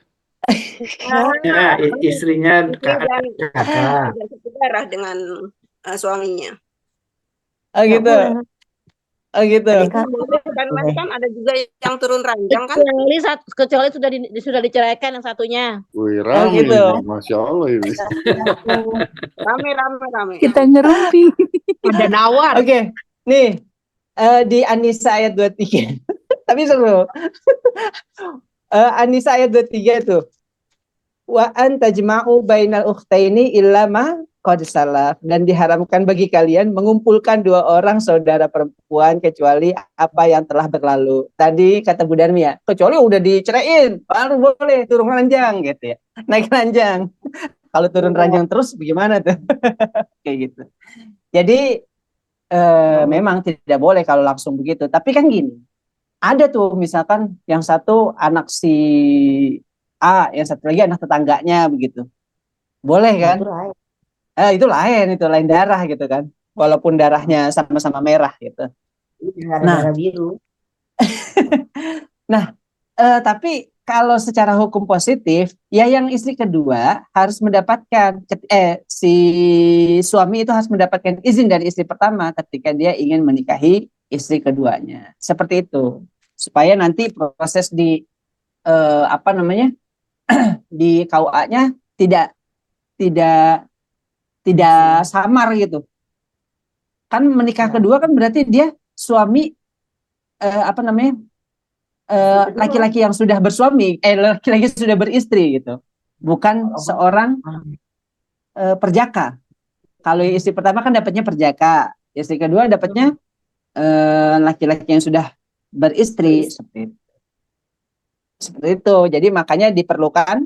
Ya, istrinya Istri dan kakak. tidak satu darah dengan suaminya. Oh Nggak gitu. boleh. Oh gitu. Adik kakak boleh kan, Mas, kan ada juga yang turun ranjang kan? Kecuali sudah diceraikan yang satunya. Wih, Oh rame gitu. ini. Masya Allah ini. Rame. Kita ngerumpi. Ada nawar. Oke. Nih, di An-Nisa ayat 23. Tapi seru. An-Nisa ayat 23 tuh. Wa an tajma'u bainal ukhtaini illa ma qad salaf, dan diharamkan bagi kalian mengumpulkan dua orang saudara perempuan kecuali apa yang telah berlalu. Tadi kata Bu Darmi ya, kecuali udah diceraiin baru boleh turun ranjang gitu ya. Naik ranjang. Kalau turun ranjang terus bagaimana tuh? Kayak gitu. Jadi memang tidak boleh kalau langsung begitu. Tapi kan gini, ada tuh misalkan yang satu anak si A, yang satu lagi anak tetangganya begitu. Boleh kan? Itu lain darah gitu kan. Walaupun darahnya sama-sama merah gitu. Nah, Darah biru. nah, tapi kalau secara hukum positif, ya yang istri kedua harus mendapatkan, si suami itu harus mendapatkan izin dari istri pertama ketika dia ingin menikahi istri keduanya. Seperti itu. Supaya nanti proses di di KUA-nya tidak samar gitu. Kan menikah kedua kan berarti dia suami laki-laki yang sudah bersuami, laki-laki yang sudah beristri gitu. Bukan seorang perjaka. Kalau istri pertama kan dapatnya perjaka, istri kedua dapatnya laki-laki yang sudah beristri, seperti itu. Jadi makanya diperlukan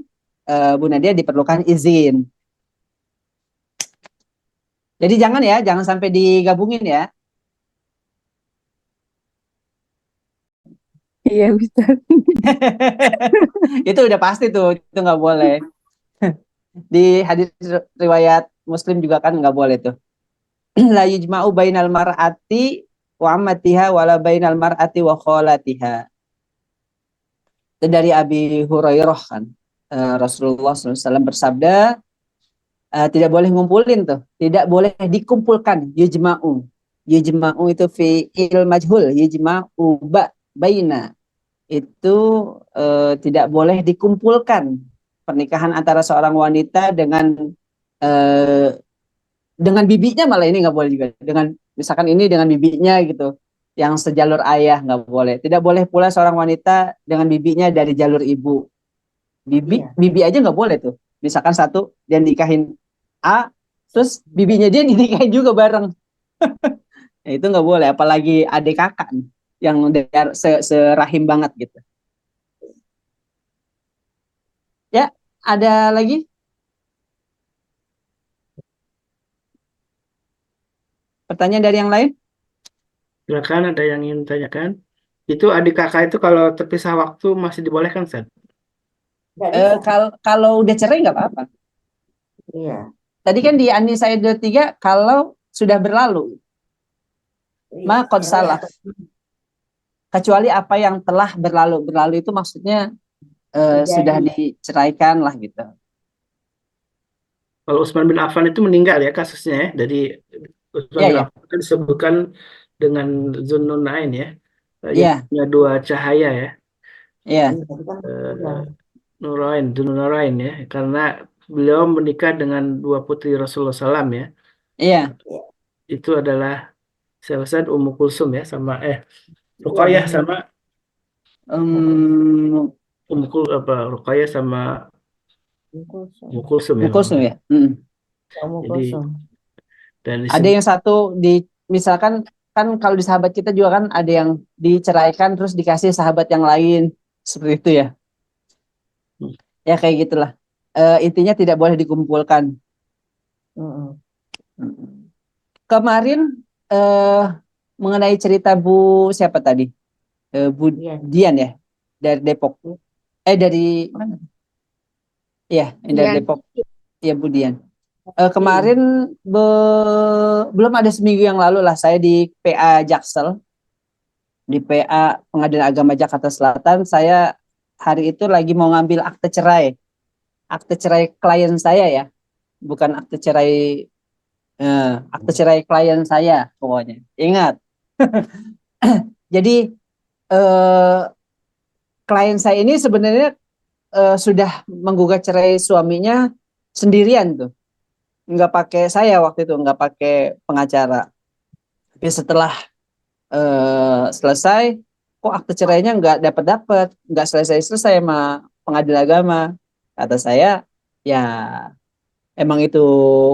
Bu Nadia, diperlukan izin. Jadi jangan sampai digabungin ya. Iya Ustadz. Itu udah pasti tuh, itu nggak boleh. Di hadis riwayat Muslim juga kan nggak boleh tuh. La yujma'u bainal mar'ati wa ammatiha wala bainal mar'ati wa kholatiha. Itu dari Abi Hurairah kan. Rasulullah SAW bersabda, tidak boleh ngumpulin tuh, tidak boleh dikumpulkan. Yujma'u itu fi'il majhul, yujma'u baina, itu tidak boleh dikumpulkan pernikahan antara seorang wanita dengan bibinya, malah ini nggak boleh juga, dengan misalkan ini dengan bibinya gitu, yang sejalur ayah nggak boleh. Tidak boleh pula seorang wanita dengan bibinya dari jalur ibu. Bibi aja nggak boleh tuh. Misalkan satu dia nikahin A, terus bibinya dia dinikahin juga bareng. Nah, itu nggak boleh, apalagi adik kakak nih, yang serahim banget gitu. Ya, ada lagi? Pertanyaan dari yang lain? Silakan, ada yang ingin tanyakan? Itu adik kakak itu kalau terpisah waktu masih dibolehkan, Ustaz? Kalau udah cerai nggak apa-apa. Iya. Tadi kan di An-Nisa ayat 23 kalau sudah berlalu, maka qad salah. Kecuali apa yang telah berlalu. Berlalu itu maksudnya sudah diceraikan lah gitu. Kalau Utsman bin Affan itu meninggal ya kasusnya ya. Dari Utsman bin Iya. Affan kan disebutkan dengan Dzunnunain ya. Iya. Yang punya dua cahaya ya. Iya. Nurain, Dzunnunain ya. Karena beliau menikah dengan dua putri Rasulullah SAW ya. Iya. Itu adalah Selesai Ummu Kulsum ya sama Ruqayyah sama Ruqayyah sama Ummu Kulsum ya. Mukulsum ya. Jadi dan Ada yang satu misalkan kan kalau di sahabat kita juga kan ada yang diceraikan terus dikasih sahabat yang lain, seperti itu ya. Ya kayak gitulah. Intinya tidak boleh dikumpulkan. Kemarin mengenai cerita Bu siapa tadi? Bu Dian ya, dari Depok. Dari mana? Iya, dari Depok. Iya, Bu Dian. Kemarin belum ada seminggu yang lalu lah saya di PA Jaksel, di PA Pengadilan Agama Jakarta Selatan. Saya hari itu lagi mau ngambil akte cerai klien saya ya, bukan akte cerai klien saya pokoknya. Ingat. Jadi eh, klien saya ini sebenarnya sudah menggugat cerai suaminya sendirian tuh, nggak pakai saya waktu itu, nggak pakai pengacara. Tapi setelah selesai, kok akte cerainya nggak selesai sama pengadilan agama. Kata saya, ya emang itu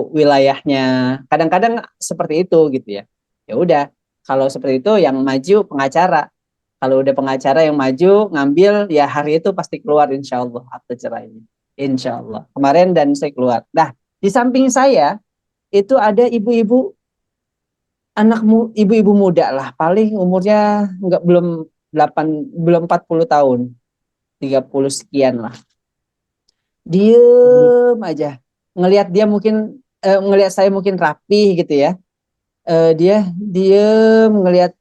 wilayahnya. Kadang-kadang seperti itu gitu ya. Ya udah, kalau seperti itu yang maju pengacara. Kalau udah pengacara yang maju ngambil, ya hari itu pasti keluar insya Allah akte cerainya. Insya Allah. Kemarin dan saya keluar. Nah, di samping saya itu ada ibu-ibu muda lah, paling umurnya belum 40 tahun, 30 sekian lah. Diem aja. Ngelihat saya mungkin rapi gitu ya. Dia diem ngelihat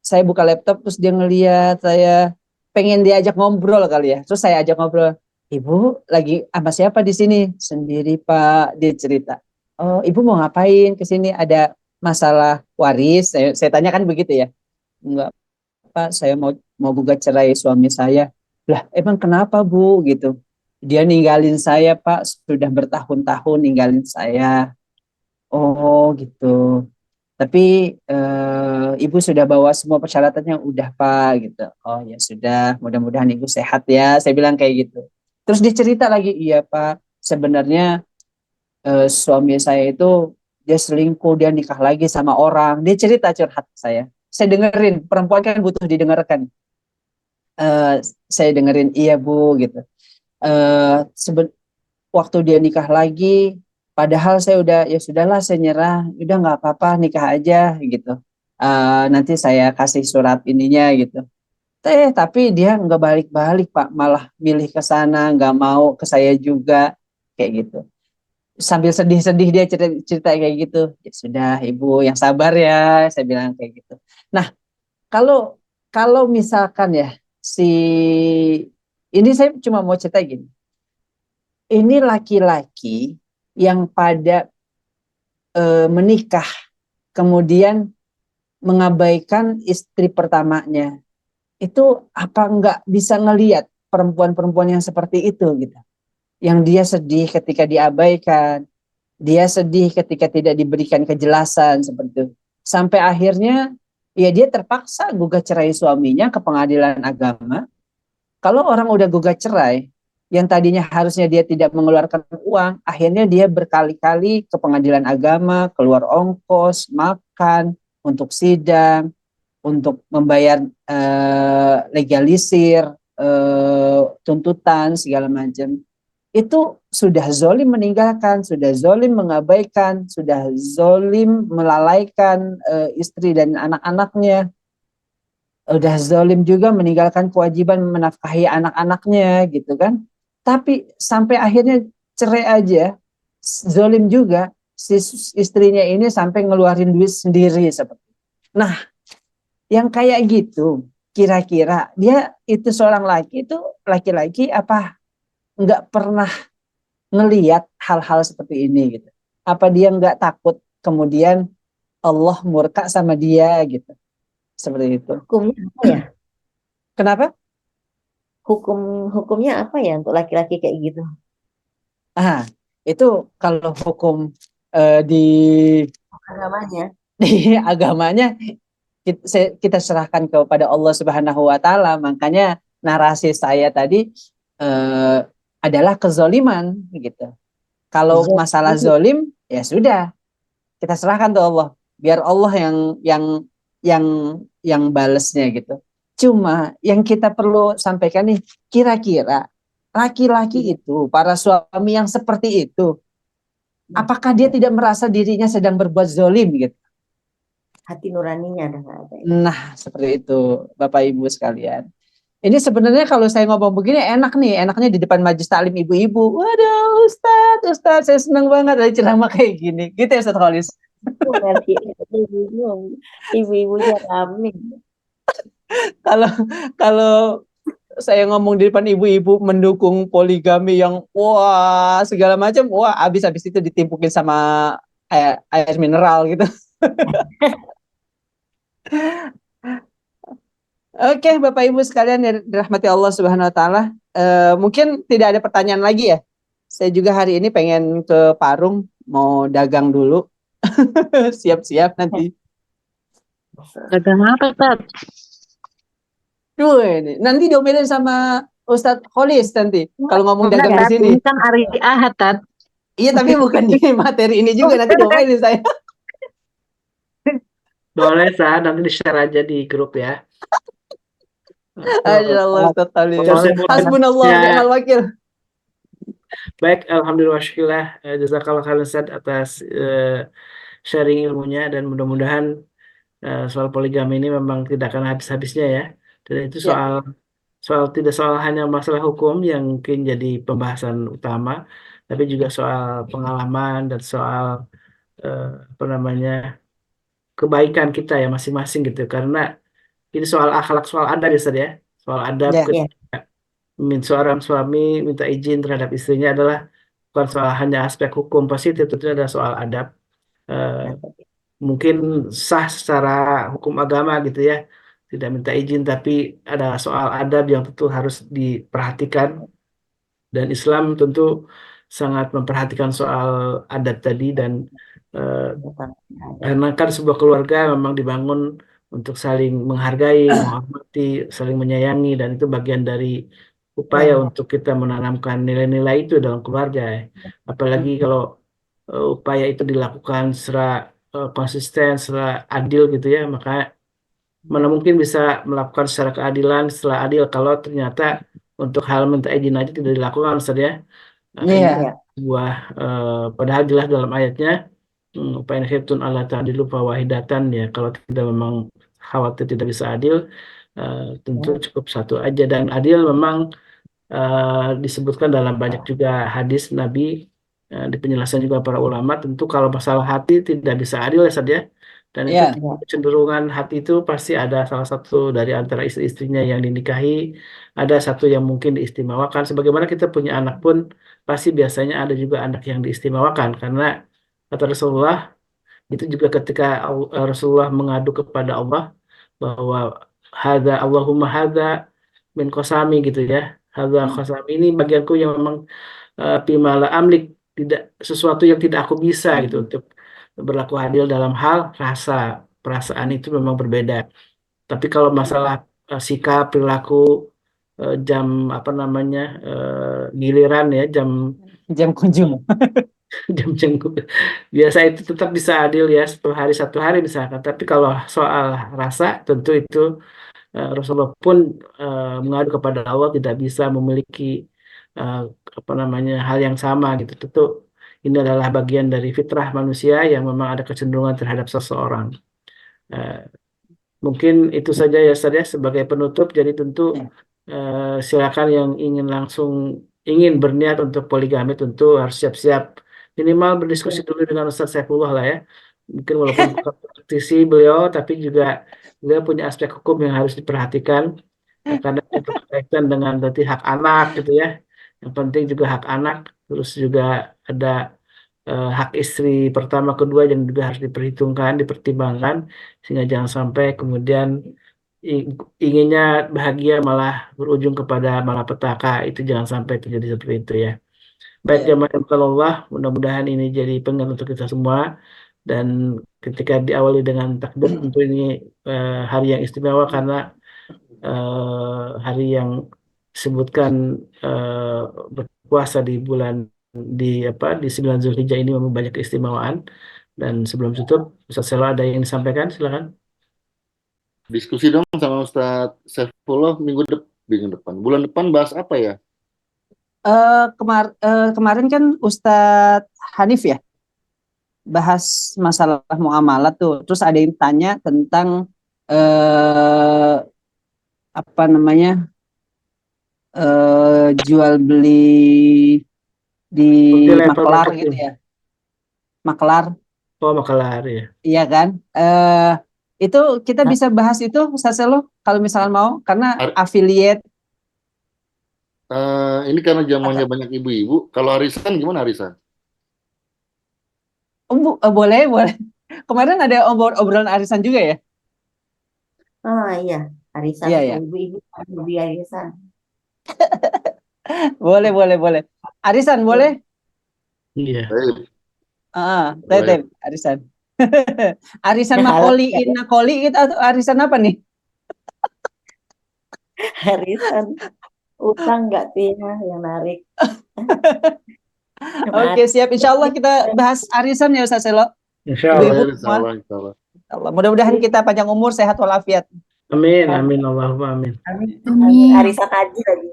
saya buka laptop, terus dia ngelihat saya, pengen diajak ngobrol kali ya. Terus saya ajak ngobrol. Ibu lagi sama siapa di sini? Sendiri Pak, dia cerita. Oh, ibu mau ngapain ke sini? Ada masalah waris? Saya tanya kan begitu ya. Enggak Pak, saya mau gugat cerai suami saya. Lah, emang kenapa Bu gitu? Dia ninggalin saya Pak, sudah bertahun-tahun ninggalin saya. Oh gitu. Tapi ibu sudah bawa semua persyaratannya, udah Pak gitu. Oh ya sudah, mudah-mudahan ibu sehat ya. Saya bilang kayak gitu. Terus dia cerita lagi, iya Pak, sebenarnya suami saya itu dia selingkuh, dia nikah lagi sama orang. Dia cerita curhat ke saya. Saya dengerin, perempuan kan butuh didengarkan. Saya dengerin, iya Bu gitu. Waktu dia nikah lagi, padahal saya udah, ya sudahlah saya nyerah, udah nggak apa-apa nikah aja gitu. Nanti saya kasih surat ininya gitu. Tapi dia nggak balik-balik Pak, malah milih ke sana, nggak mau ke saya juga kayak gitu. Sambil sedih-sedih dia cerita kayak gitu. Ya sudah Ibu yang sabar ya, saya bilang kayak gitu. Nah, kalau kalau misalkan ya si ini saya cuma mau cerita gini. Ini laki-laki yang pada menikah kemudian mengabaikan istri pertamanya, itu apa nggak bisa ngelihat perempuan-perempuan yang seperti itu gitu, yang dia sedih ketika diabaikan, dia sedih ketika tidak diberikan kejelasan seperti itu, sampai akhirnya ya dia terpaksa gugat cerai suaminya ke pengadilan agama. Kalau orang udah gugat cerai, yang tadinya harusnya dia tidak mengeluarkan uang, akhirnya dia berkali-kali ke pengadilan agama, keluar ongkos, makan, untuk sidang, untuk membayar legalisir, tuntutan, segala macam. Itu sudah zolim meninggalkan, sudah zolim mengabaikan, sudah zolim melalaikan istri dan anak-anaknya, udah zalim juga meninggalkan kewajiban menafkahi anak-anaknya gitu kan. Tapi sampai akhirnya cerai aja, zalim juga, si istrinya ini sampai ngeluarin duit sendiri seperti. Nah, yang kayak gitu, kira-kira dia itu seorang laki-laki apa nggak pernah ngeliat hal-hal seperti ini gitu? Apa dia nggak takut kemudian Allah murka sama dia gitu? Seperti itu. Hukumnya apa ya? Kenapa? Hukumnya apa ya untuk laki-laki kayak gitu? Itu kalau hukum di Agamanya. di agamanya kita serahkan kepada Allah Subhanahu wa taala. Makanya narasi saya tadi adalah kezoliman gitu. Kalau masalah zolim ya sudah, kita serahkan ke Allah. Biar Allah yang balesnya gitu. Cuma yang kita perlu sampaikan nih, kira-kira laki-laki itu, para suami yang seperti itu, apakah dia tidak merasa dirinya sedang berbuat zolim gitu? Hati nuraninya ada nggak ada. Nah, seperti itu Bapak Ibu sekalian. Ini sebenarnya kalau saya ngomong begini enak nih, enaknya di depan majelis taklim ibu-ibu. Waduh, Ustadz, saya senang banget ada ceramah kayak gini. Gitu ya Ustadz Kholis. Nanti bingung. Ibu-ibunya rame. Kalau kalau saya ngomong di depan ibu-ibu mendukung poligami yang wah segala macam, wah habis itu ditimpukin sama air mineral gitu. Oke, Bapak Ibu sekalian yang dirahmati Allah Subhanahu wa taala. Mungkin tidak ada pertanyaan lagi ya. Saya juga hari ini pengen ke Parung mau dagang dulu. Siap-siap nanti. Dagang apa, Tat? Duh, ini nanti diomelin sama Ustadz Kholis nanti kalau ngomong Enggak, dagang di Tat. sini. Ini kan hari Ahad, Tat. Iya, tapi bukan di materi ini juga nanti diomelin saya. Boleh, Sa, nanti di-share aja di grup ya. Masya Allah Ustadz Kholis. Soalnya Hasbunallah wa ni'mal wakil. Baik, alhamdulillah syukurlah jazakallah khairan Ustaz atas sharing ilmunya dan mudah-mudahan soal poligami ini memang tidak akan habis-habisnya ya. Dan itu Ya. tidak soal hanya masalah hukum yang mungkin jadi pembahasan utama, tapi juga soal pengalaman dan soal apa namanya kebaikan kita ya masing-masing gitu. Karena ini soal akhlak, soal adab ya Ustaz ya. Soal adab Ya. ketika seorang suami minta izin terhadap istrinya adalah bukan soal hanya aspek hukum positif, tentunya ada soal adab. Eh, mungkin sah secara hukum agama gitu ya, tidak minta izin, tapi ada soal adab yang tentu harus diperhatikan. Dan Islam tentu sangat memperhatikan soal adab tadi dan eh, karena kan sebuah keluarga memang dibangun untuk saling menghargai, menghormati, saling menyayangi, dan itu bagian dari upaya untuk kita menanamkan nilai-nilai itu dalam keluarga. Apalagi kalau upaya itu dilakukan secara konsisten, secara adil gitu ya, maka mana mungkin bisa melakukan secara keadilan, setelah adil kalau ternyata untuk hal minta izin aja tidak dilakukan, Ustaz ya. Ini Iya. sebuah padahal jelas dalam ayatnya fa in khiftun alla ta'dilu fawahidatan ya, kalau tidak memang khawatir tidak bisa adil tentu cukup satu aja, dan adil memang disebutkan dalam banyak juga hadis Nabi di penjelasan juga para ulama. Tentu kalau masalah hati tidak bisa adil ya Sad ya, dan itu Iya. kecenderungan hati itu pasti ada salah satu dari antara istri-istrinya yang dinikahi, ada satu yang mungkin diistimewakan. Sebagaimana kita punya anak pun pasti biasanya ada juga anak yang diistimewakan, karena kata Rasulullah itu juga ketika Rasulullah mengadu kepada Allah bahwa hadza Allahumma hadza min qasami gitu ya, hadza qasami, ini bagianku yang memang pimala amlik, tidak sesuatu yang tidak aku bisa gitu untuk berlaku adil dalam hal rasa, perasaan itu memang berbeda. Tapi kalau masalah sikap, perilaku, jam apa namanya giliran ya, Jam kunjung. jam jenguk biasa itu tetap bisa adil ya, satu hari misalkan. Tapi kalau soal rasa tentu itu Rasulullah pun mengadu kepada Allah tidak bisa memiliki eh, apa namanya hal yang sama gitu. Tentu ini adalah bagian dari fitrah manusia yang memang ada kecenderungan terhadap seseorang. Eh, Mungkin itu saja ya Ustaz ya sebagai penutup. Jadi tentu silakan yang ingin berniat untuk poligami tentu harus siap-siap minimal berdiskusi dulu dengan Ustaz Saifullah lah ya. Mungkin walaupun bukan praktisi beliau, tapi juga beliau punya aspek hukum yang harus diperhatikan karena itu berkaitan dengan berarti hak anak gitu ya. Yang penting juga hak anak, terus juga ada hak istri pertama kedua yang juga harus diperhitungkan, dipertimbangkan, sehingga jangan sampai kemudian inginnya bahagia malah berujung kepada malapetaka. Itu jangan sampai terjadi seperti itu ya. Baik jamaah yang Allah, mudah-mudahan ini jadi pengingat untuk kita semua, dan ketika diawali dengan takbir tentu ini hari yang istimewa karena hari yang disebutkan berpuasa di bulan di 9 Zulhijjah ini memang banyak keistimewaan. Dan sebelum tutup, Ustaz Selo ada yang disampaikan, silakan. Diskusi dong sama Ustadz Saifullah bulan depan bahas apa ya? Kemarin kan Ustadz Hanif ya bahas masalah muamalah tuh. Terus ada yang tanya tentang apa namanya jual beli di Multi-level Makelar gitu marketing. ya. Makelar, Oh, Makalar ya. iya kan? Itu kita bisa bahas itu, Ustaz Selo, kalau misalkan mau, karena Ar- affiliate. ini karena zamannya banyak ibu-ibu. Kalau arisan gimana arisan? Boleh, boleh. Kemarin ada obrolan arisan juga ya? Oh iya, arisan Iya, tuh ya. ibu-ibu kan lebih arisan. Boleh, boleh, boleh. Arisan boleh? Iya. Baik, Tetep, boleh. arisan. Arisan Nah, halal makoli, ya, nakoli itu atau arisan apa nih? arisan utang nggak tuh ya yang narik. Oke, siap. Insya Allah kita bahas arisan ya, Ustaz Selo. Insya Allah. Ibu-ibu Insya semua. Allah, insya Allah. Allah. Mudah-mudahan kita panjang umur, sehat walafiat. Amin, amin, Allahumma amin. Amin. Amin. Arisan haji lagi.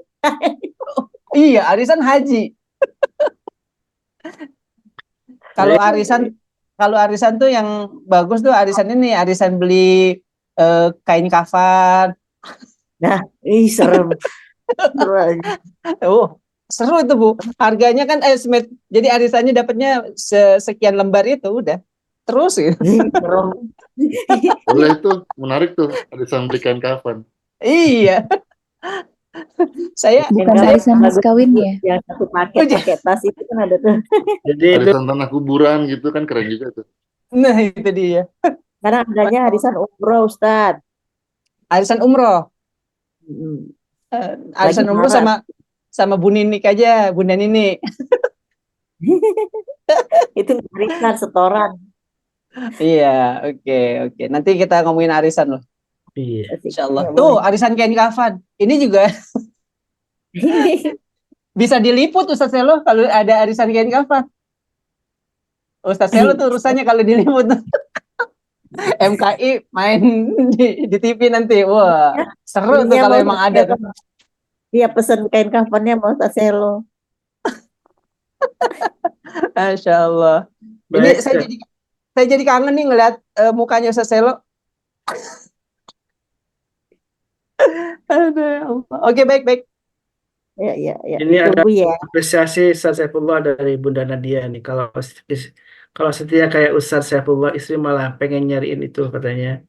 Iya, arisan haji. Kalau Baik. arisan, kalau arisan tuh yang bagus tuh arisan ini, arisan beli kain kafan. Nah, ih serem. Seru aja. Seru itu Bu. Harganya kan jadi arisannya dapatnya sekian lembar itu udah. Terus gitu. Ih, serem. Boleh tuh, menarik tuh arisan belikan kafan. Iya. Saya Bukan saya arisan mas Bagus kawin tuh, ya. yang satu paket pakai tas itu kan ada tuh. Jadi itu Arisan tanah kuburan gitu kan keren juga tuh. nah itu dia. Karena adanya arisan umroh, Ustad. Arisan umroh. Arisan Lagi umroh marak. sama Bu Ninik aja, Bunda Ninik. Itu arisan setoran. Iya, oke, oke. Nanti kita ngomongin arisan loh, iya. Asik. insya Allah. Ya, Tuh, boleh. arisan kain kafan. Ini juga bisa diliput Ustaz Selo kalau ada arisan kain kafan. Ustaz Selo tuh urusannya kalau diliput. MKI main di TV nanti. Wah, seru tuh Ininya kalau mau emang ada tuh. dia pesen kain kafannya mau Saselo. Masya Allah. Ini Baik. saya jadi kangen nih ngeliat mukanya Ustaz Selo. Aduh, ya Allah. Oke, baik, baik. Ya, ya, ya. Ini ada Tunggu ya. apresiasi Ustaz Saifullah dari Bunda Nadia nih. Kalau setia kayak Ustaz Saifullah, istri malah pengen nyariin itu katanya.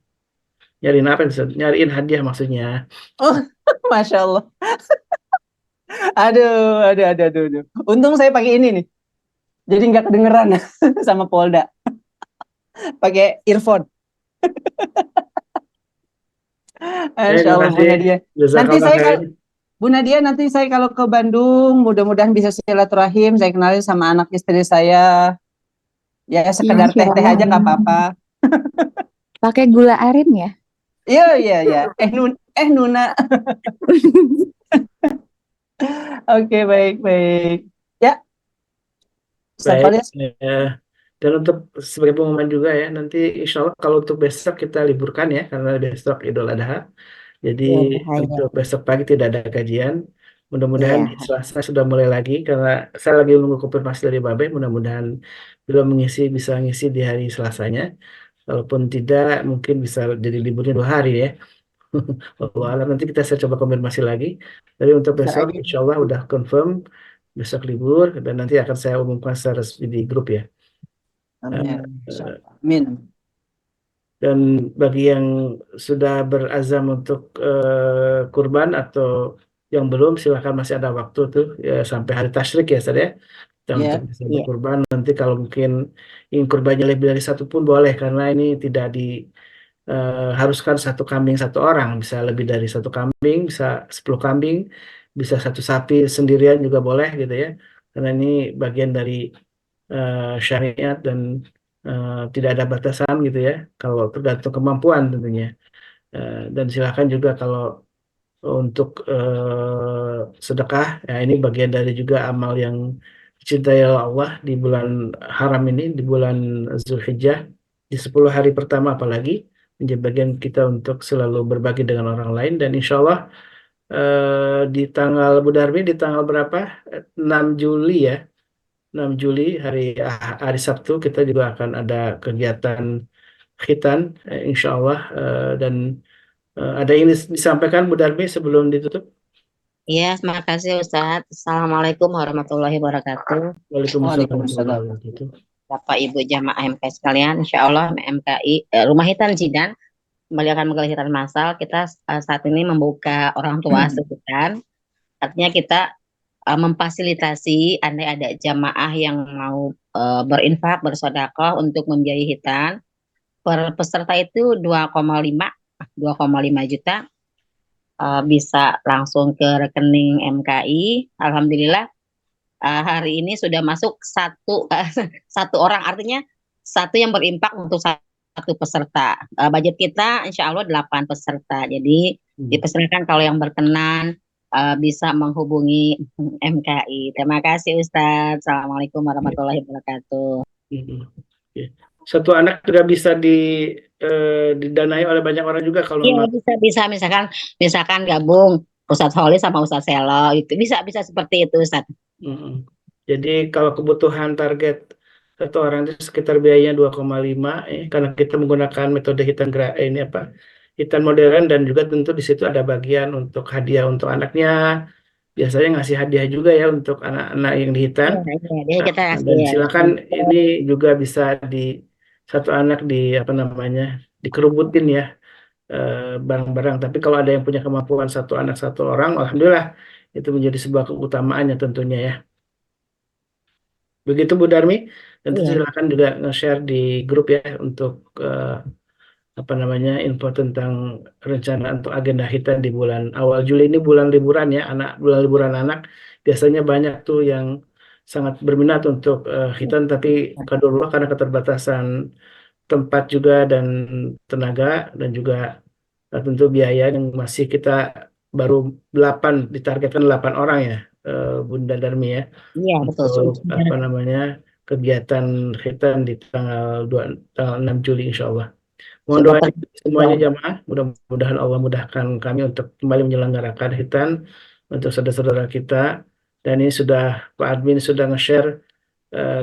Nyariin apa Ustaz? Nyariin hadiah maksudnya. Oh, Masya Allah. Aduh. Untung saya pakai ini nih. Jadi nggak kedengeran sama Polda. Pakai earphone. Masya Terima Allah, kasih. Bu Nadia. Nanti Jazakallah saya khair. Bu Nadia, nanti saya kalau ke Bandung, mudah-mudahan bisa silaturahim. Saya kenalin sama anak istri saya. Ya, sekedar Insya teh-teh aja Allah. nggak apa-apa. Pakai gula aren ya. Iya. Nuna. Oke, baik. Ya, Ustaz Baik. Falis. Dan untuk sebagai pengumuman juga ya, nanti insya Allah kalau untuk besok kita liburkan ya, karena besok Idul Adha. Jadi Ya, bahaya. untuk besok pagi tidak ada kajian. Mudah-mudahan Ya. di Selasa sudah mulai lagi, karena saya lagi menunggu konfirmasi dari Babe. Mudah-mudahan belum bisa ngisi di hari Selasanya. Kalaupun tidak, mungkin bisa jadi liburnya 2 hari ya. Wallahu alam, nanti saya coba konfirmasi lagi. Tapi untuk Besar besok, aja. insya Allah udah confirm besok libur dan nanti akan saya umumkan secara resmi di grup ya. Amin. Ya, insya Allah. Amin. Dan bagi yang sudah berazam untuk kurban atau yang belum, silakan masih ada waktu tuh ya, sampai hari tasyrik ya, Ustaz ya. Dan Ya. untuk bisa Iya. berkurban nanti kalau mungkin ingin kurbannya lebih dari satu pun boleh, karena ini tidak haruskan satu kambing satu orang, bisa lebih dari satu kambing, bisa 10 kambing, bisa satu sapi sendirian juga boleh gitu ya. Karena ini bagian dari syariat dan tidak ada batasan gitu ya. Kalau tergantung kemampuan tentunya. Dan silakan juga kalau untuk sedekah, ya ini bagian dari juga amal yang dicintai oleh Allah di bulan haram ini, di bulan Zulhijjah, di 10 hari pertama apalagi, menjadi bagian kita untuk selalu berbagi dengan orang lain. Dan insya Allah di tanggal Bu Darmi, di tanggal berapa? 6 Juli ya. 6 Juli hari Sabtu kita juga akan ada kegiatan khitan insya Allah, dan ada yang disampaikan Bu Darmi sebelum ditutup? Iya, terima kasih Ustadz. Assalamualaikum warahmatullahi wabarakatuh. Waalaikumsalam Waalaikumsalam. warahmatullahi wabarakatuh. Bapak Ibu jamaah MK sekalian, Insya Allah MKI Rumah Hitan Jidan kembali akan menggelar hitan masal. Kita saat ini membuka orang tua asuh hitan. Artinya kita memfasilitasi andai ada jamaah yang mau berinfak, bersedekah untuk membiayai hitan. Per peserta itu 2,5 juta. Bisa langsung ke rekening MKI. Alhamdulillah hari ini sudah masuk satu orang, artinya satu yang berimpak untuk satu peserta. Budget kita insya Allah 8 peserta. Jadi dipersilakan kalau yang berkenan bisa menghubungi MKI. Terima kasih Ustadz. Assalamualaikum warahmatullahi wabarakatuh. Oke. Satu anak juga bisa didanai oleh banyak orang juga kalau Iya, memang. bisa misalkan gabung Ustadz Holi sama Ustadz Selo itu bisa seperti itu Ustadz. Jadi kalau kebutuhan target satu orang itu sekitar biayanya 2,5 karena kita menggunakan metode hitan hitan modern, dan juga tentu di situ ada bagian untuk hadiah untuk anaknya. Biasanya ngasih hadiah juga ya untuk anak-anak yang dihitan. Jadi kita Dan silakan ini juga bisa satu anak dikerubutin ya barang-barang. Tapi kalau ada yang punya kemampuan satu anak satu orang, alhamdulillah itu menjadi sebuah keutamaannya tentunya ya. Begitu Bu Darmi, tentu silakan juga nge-share di grup ya untuk info tentang rencana untuk agenda hitan di bulan awal Juli ini, bulan liburan ya, bulan liburan anak. Biasanya banyak tuh yang sangat berminat untuk hitan, tapi qadarullah karena keterbatasan tempat juga dan tenaga dan juga tentu biaya yang masih kita baru ditargetkan 8 orang ya Bunda Darmi ya. Iya, betul. Untuk kegiatan hitan di tanggal 6 Juli insya Allah. Mohon doa semuanya jamaah, mudah-mudahan Allah mudahkan kami untuk kembali menyelenggarakan hitan untuk saudara-saudara kita. Dan ini Pak admin sudah nge-share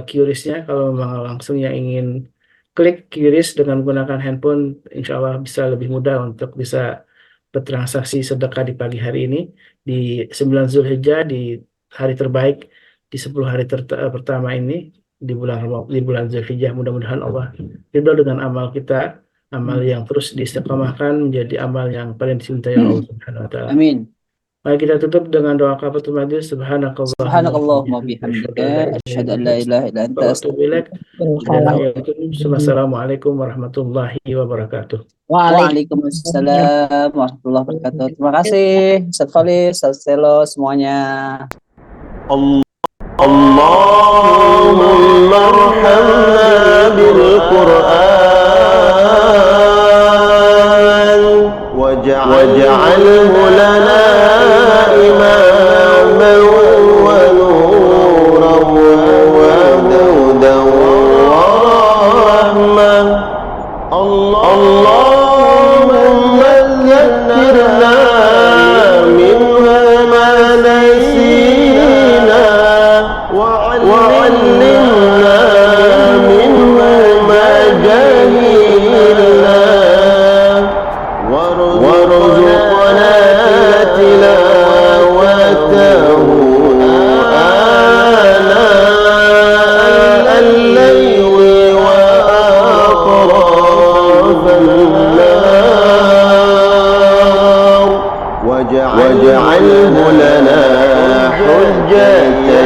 QRIS-nya, kalau memang langsung yang ingin klik QRIS dengan menggunakan handphone, insya Allah bisa lebih mudah untuk bisa bertransaksi sedekah di pagi hari ini di 9 Zulhijjah, di hari terbaik di 10 hari pertama ini di bulan Zulhijjah. Mudah-mudahan Allah ridho dengan amal kita, amal yang terus diistiqomahkan menjadi amal yang paling dicintai Allah Subhanahu wa taala. Amin. Mari kita tutup dengan doa kafaratul majlis. Subhanakallahumma bihamdika asyhadu an la ilaha illa anta Wassalamualaikum warahmatullahi wabarakatuh. Waalaikumsalam warahmatullahi wabarakatuh. Terima kasih Ustadz Khalid, Ustadz Selo semuanya. Allahumma arhamna bil Qur'an waj'alhu lana imaman wa nuran wa hudan wa rahmah. Allahumma zakkirna minhu ma nasina وعلمنا منه ما جهلنا وارزقنا تلاوته آناء الليل وأطراف النهار واجعله لنا حجة